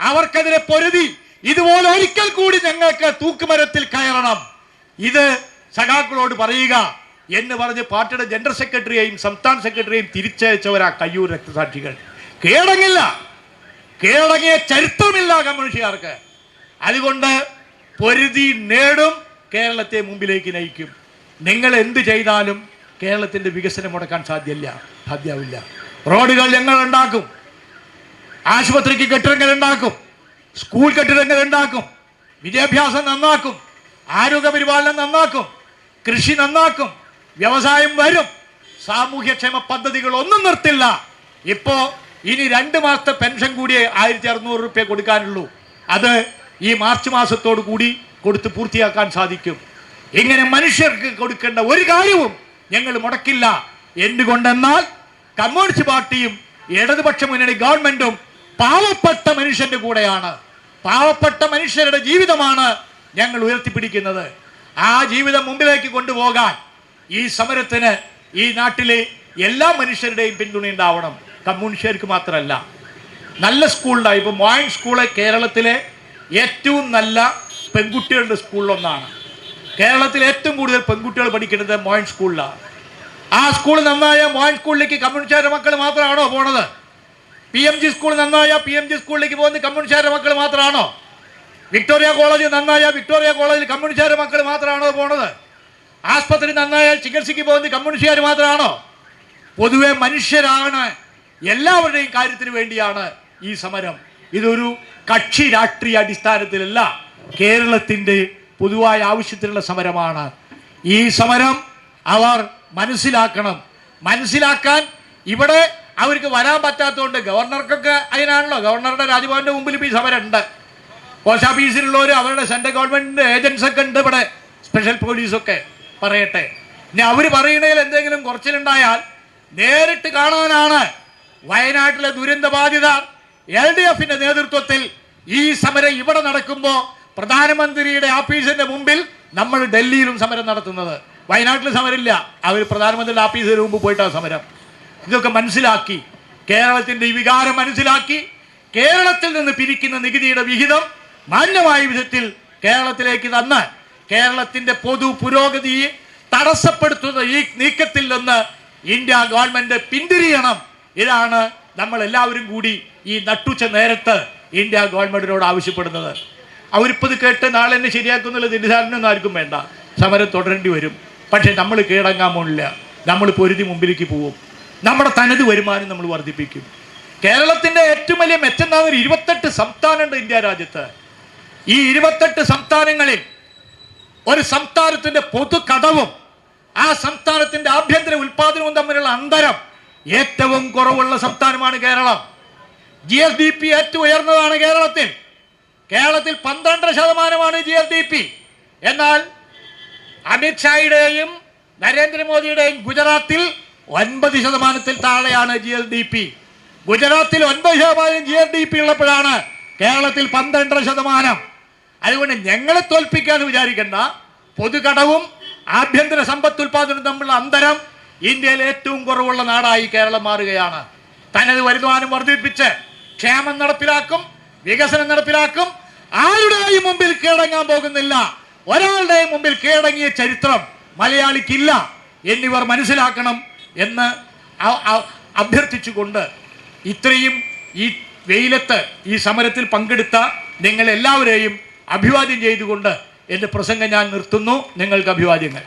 അവർക്കെതിരെ പൊരുതി ഇതുപോലെ ഒരിക്കൽ കൂടി ഞങ്ങൾക്ക് തൂക്കുമരത്തിൽ കയറണം. ഇത് സഖാക്കളോട് പറയുക എന്ന് പറഞ്ഞ് പാർട്ടിയുടെ ജനറൽ സെക്രട്ടറിയെയും സംസ്ഥാന സെക്രട്ടറിയെയും തിരിച്ചയച്ചവരാ കയ്യൂർ രക്തസാക്ഷികൾ. കീഴടങ്ങില്ല, കീഴടങ്ങിയ ചരിത്രമില്ല കമ്മ്യൂണിസ്റ്റുകാർക്ക്. അതുകൊണ്ട് പൊരുതി നേടും, കേരളത്തെ മുമ്പിലേക്ക് നയിക്കും. നിങ്ങൾ എന്ത് ചെയ്താലും കേരളത്തിന്റെ വികസനം മുടക്കാൻ സാധ്യമില്ല. റോഡുകൾ ഞങ്ങൾ ഉണ്ടാക്കും, ആശുപത്രിക്ക് കെട്ടിടങ്ങൾ ഉണ്ടാക്കും, സ്കൂൾ കെട്ടിടങ്ങൾ ഉണ്ടാക്കും, വിദ്യാഭ്യാസം നന്നാക്കും, ആരോഗ്യ പരിപാലനം നന്നാക്കും, കൃഷി നന്നാക്കും, വ്യവസായം വരും. സാമൂഹ്യക്ഷേമ പദ്ധതികൾ ഒന്നും നിർത്തില്ല. ഇപ്പോ ഇനി 2 മാസത്തെ പെൻഷൻ കൂടി 1600 രൂപ കൊടുക്കാനുള്ളൂ. അത് ഈ മാർച്ച് മാസത്തോടു കൂടി കൊടുത്ത് പൂർത്തിയാക്കാൻ സാധിക്കും. ഇങ്ങനെ മനുഷ്യർക്ക് കൊടുക്കേണ്ട ഒരു കാര്യവും ഞങ്ങൾ മുടക്കില്ല. എന്തുകൊണ്ടെന്നാൽ കമ്മ്യൂണിസ്റ്റ് പാർട്ടിയും ഇടതുപക്ഷ മുന്നണി ഗവൺമെന്റും പാവപ്പെട്ട മനുഷ്യന്റെ കൂടെയാണ്. പാവപ്പെട്ട മനുഷ്യരുടെ ജീവിതമാണ് ഞങ്ങൾ ഉയർത്തിപ്പിടിക്കുന്നത്. ആ ജീവിതം മുമ്പിലേക്ക് കൊണ്ടുപോകാൻ ഈ സമരത്തിന് ഈ നാട്ടിലെ എല്ലാ മനുഷ്യരുടെയും പിന്തുണ ഉണ്ടാവണം. കമ്മ്യൂണിസ്റ്റുകാർക്ക് മാത്രമല്ല. നല്ല സ്കൂളുണ്ടായി. ഇപ്പോൾ മോയിൻ സ്കൂള് കേരളത്തിലെ ഏറ്റവും നല്ല പെൺകുട്ടികളുടെ സ്കൂളിലൊന്നാണ്. കേരളത്തിൽ ഏറ്റവും കൂടുതൽ പെൺകുട്ടികൾ പഠിക്കുന്നത് മോയിൻ സ്കൂളിലാണ്. ആ സ്കൂൾ നന്നായ മോയിൻ സ്കൂളിലേക്ക് കമ്മ്യൂണിസ്റ്റുകാരുടെ മക്കൾ മാത്രമാണോ പോണത്? PMG സ്കൂൾ നന്നായ PMG സ്കൂളിലേക്ക് പോകുന്ന കമ്മ്യൂണിസ്റ്റുകാരുടെ മക്കൾ മാത്രമാണോ? വിക്ടോറിയ കോളേജ് നന്നായ വിക്ടോറിയ കോളേജിൽ കമ്മ്യൂണിസ്റ്റുകാരുടെ മക്കൾ മാത്രമാണോ പോണത്? ആസ്പത്രി നന്നായാൽ ചികിത്സയ്ക്ക് പോകുന്ന കമ്മ്യൂണിസ്റ്റുകാർ മാത്രമാണോ? പൊതുവെ മനുഷ്യരാണ്, എല്ലാവരുടെയും കാര്യത്തിന് വേണ്ടിയാണ് ഈ സമരം. ഇതൊരു കക്ഷി രാഷ്ട്രീയ അടിസ്ഥാനത്തിലല്ല, കേരളത്തിന്റെ പൊതുവായ ആവശ്യത്തിനുള്ള സമരമാണ്. ഈ സമരം അവർ മനസ്സിലാക്കണം. മനസ്സിലാക്കാൻ ഇവിടെ അവർക്ക് വരാൻ പറ്റാത്തതുകൊണ്ട് ഗവർണർക്കൊക്കെ അതിനാണല്ലോ, ഗവർണറുടെ രാജ്ഭവന്റെ മുമ്പിൽ ഇപ്പോൾ ഈ സമരം ഉണ്ട്. പോസ്റ്റ് ഓഫീസിലുള്ളവർ അവരുടെ സെൻട്രൽ ഗവൺമെന്റിന്റെ ഏജൻസ് ഒക്കെ ഉണ്ട് ഇവിടെ, സ്പെഷ്യൽ പോലീസൊക്കെ പറയട്ടെ. ഇനി അവർ പറയുന്നതിൽ എന്തെങ്കിലും കുറച്ചിലുണ്ടായാൽ നേരിട്ട് കാണാനാണ് വയനാട്ടിലെ ദുരന്ത ബാധിത LDF-ന്റെ നേതൃത്വത്തിൽ ഈ സമരം ഇവിടെ നടക്കുമ്പോൾ പ്രധാനമന്ത്രിയുടെ ഓഫീസിന്റെ മുമ്പിൽ നമ്മൾ ഡൽഹിയിലും സമരം നടത്തുന്നത്. വയനാട്ടിൽ സമരമില്ല, അവർ പ്രധാനമന്ത്രിയുടെ ഓഫീസിന് മുമ്പ് പോയിട്ടാണ് സമരം. ഇതൊക്കെ മനസ്സിലാക്കി, കേരളത്തിന്റെ ഈ വികാരം മനസ്സിലാക്കി, കേരളത്തിൽ നിന്ന് പിരിക്കുന്ന നികുതിയുടെ വിഹിതം മാന്യമായ വിധത്തിൽ കേരളത്തിലേക്ക് തന്ന് കേരളത്തിന്റെ പൊതു പുരോഗതിയെ തടസ്സപ്പെടുത്തുന്ന ഈ നീക്കത്തിൽ നിന്ന് ഇന്ത്യ ഗവൺമെന്റ് പിന്തിരിയണം. ഇതാണ് നമ്മൾ എല്ലാവരും കൂടി ഈ നട്ടുച്ച നേരത്ത് ഇന്ത്യ ഗവൺമെന്റിനോട് ആവശ്യപ്പെടുന്നത്. അവരിപ്പോൾ ഇത് കേട്ട് നാളെ എന്നെ ശരിയാക്കുന്നുള്ള തെറ്റിദ്ധാരണയൊന്നും ആർക്കും വേണ്ട. സമരം തുടരേണ്ടി വരും. പക്ഷേ നമ്മൾ കീഴടങ്ങാൻ പോണില്ല. നമ്മൾ പൊരുതി മുമ്പിലേക്ക് പോവും. നമ്മുടെ തനത് വരുമാനം നമ്മൾ വർദ്ധിപ്പിക്കും. കേരളത്തിന്റെ ഏറ്റവും വലിയ മെച്ചം എന്താ? 28 സംസ്ഥാനമുണ്ട് ഇന്ത്യ രാജ്യത്ത്. ഈ 28 സംസ്ഥാനങ്ങളിൽ ഒരു സംസ്ഥാനത്തിന്റെ പൊതു കടവും ആ സംസ്ഥാനത്തിന്റെ ആഭ്യന്തര ഉൽപാദനവും തമ്മിലുള്ള അന്തരം ഏറ്റവും കുറവുള്ള സംസ്ഥാനമാണ് കേരളം. GSDP ഏറ്റവും ഉയർന്നതാണ് കേരളത്തിൽ. കേരളത്തിൽ 12% GSDP. എന്നാൽ അമിത്ഷായുടെയും നരേന്ദ്രമോദിയുടെയും ഗുജറാത്തിൽ 9% താഴെയാണ് GSDP. ഗുജറാത്തിൽ 9% GSDP ഉള്ളപ്പോഴാണ് കേരളത്തിൽ 12%. അതുകൊണ്ട് ഞങ്ങളെ തോൽപ്പിക്കാന്ന് വിചാരിക്കേണ്ട. പൊതുകടവും ആഭ്യന്തര സമ്പത്ത് ഉൽപാദനവും തമ്മിലുള്ള അന്തരം ഇന്ത്യയിൽ ഏറ്റവും കുറവുള്ള നാടായി കേരളം മാറുകയാണ്. തനത് വരുമാനം വർദ്ധിപ്പിച്ച് ക്ഷേമം നടപ്പിലാക്കും, വികസനം നടപ്പിലാക്കും. ആരുടെയും മുമ്പിൽ കീഴടങ്ങാൻ പോകുന്നില്ല. ഒരാളുടെയും മുമ്പിൽ കീഴടങ്ങിയ ചരിത്രം മലയാളിക്കില്ല എന്നിവർ മനസ്സിലാക്കണം എന്ന് അഭ്യർത്ഥിച്ചുകൊണ്ട് ഇത്രയും ഈ വെയിലത്ത് ഈ സമരത്തിൽ പങ്കെടുത്ത നിങ്ങൾ എല്ലാവരെയും അഭിവാദ്യം ചെയ്തുകൊണ്ട് എൻ്റെ പ്രസംഗം ഞാൻ നിർത്തുന്നു. നിങ്ങൾക്ക് അഭിവാദ്യങ്ങൾ.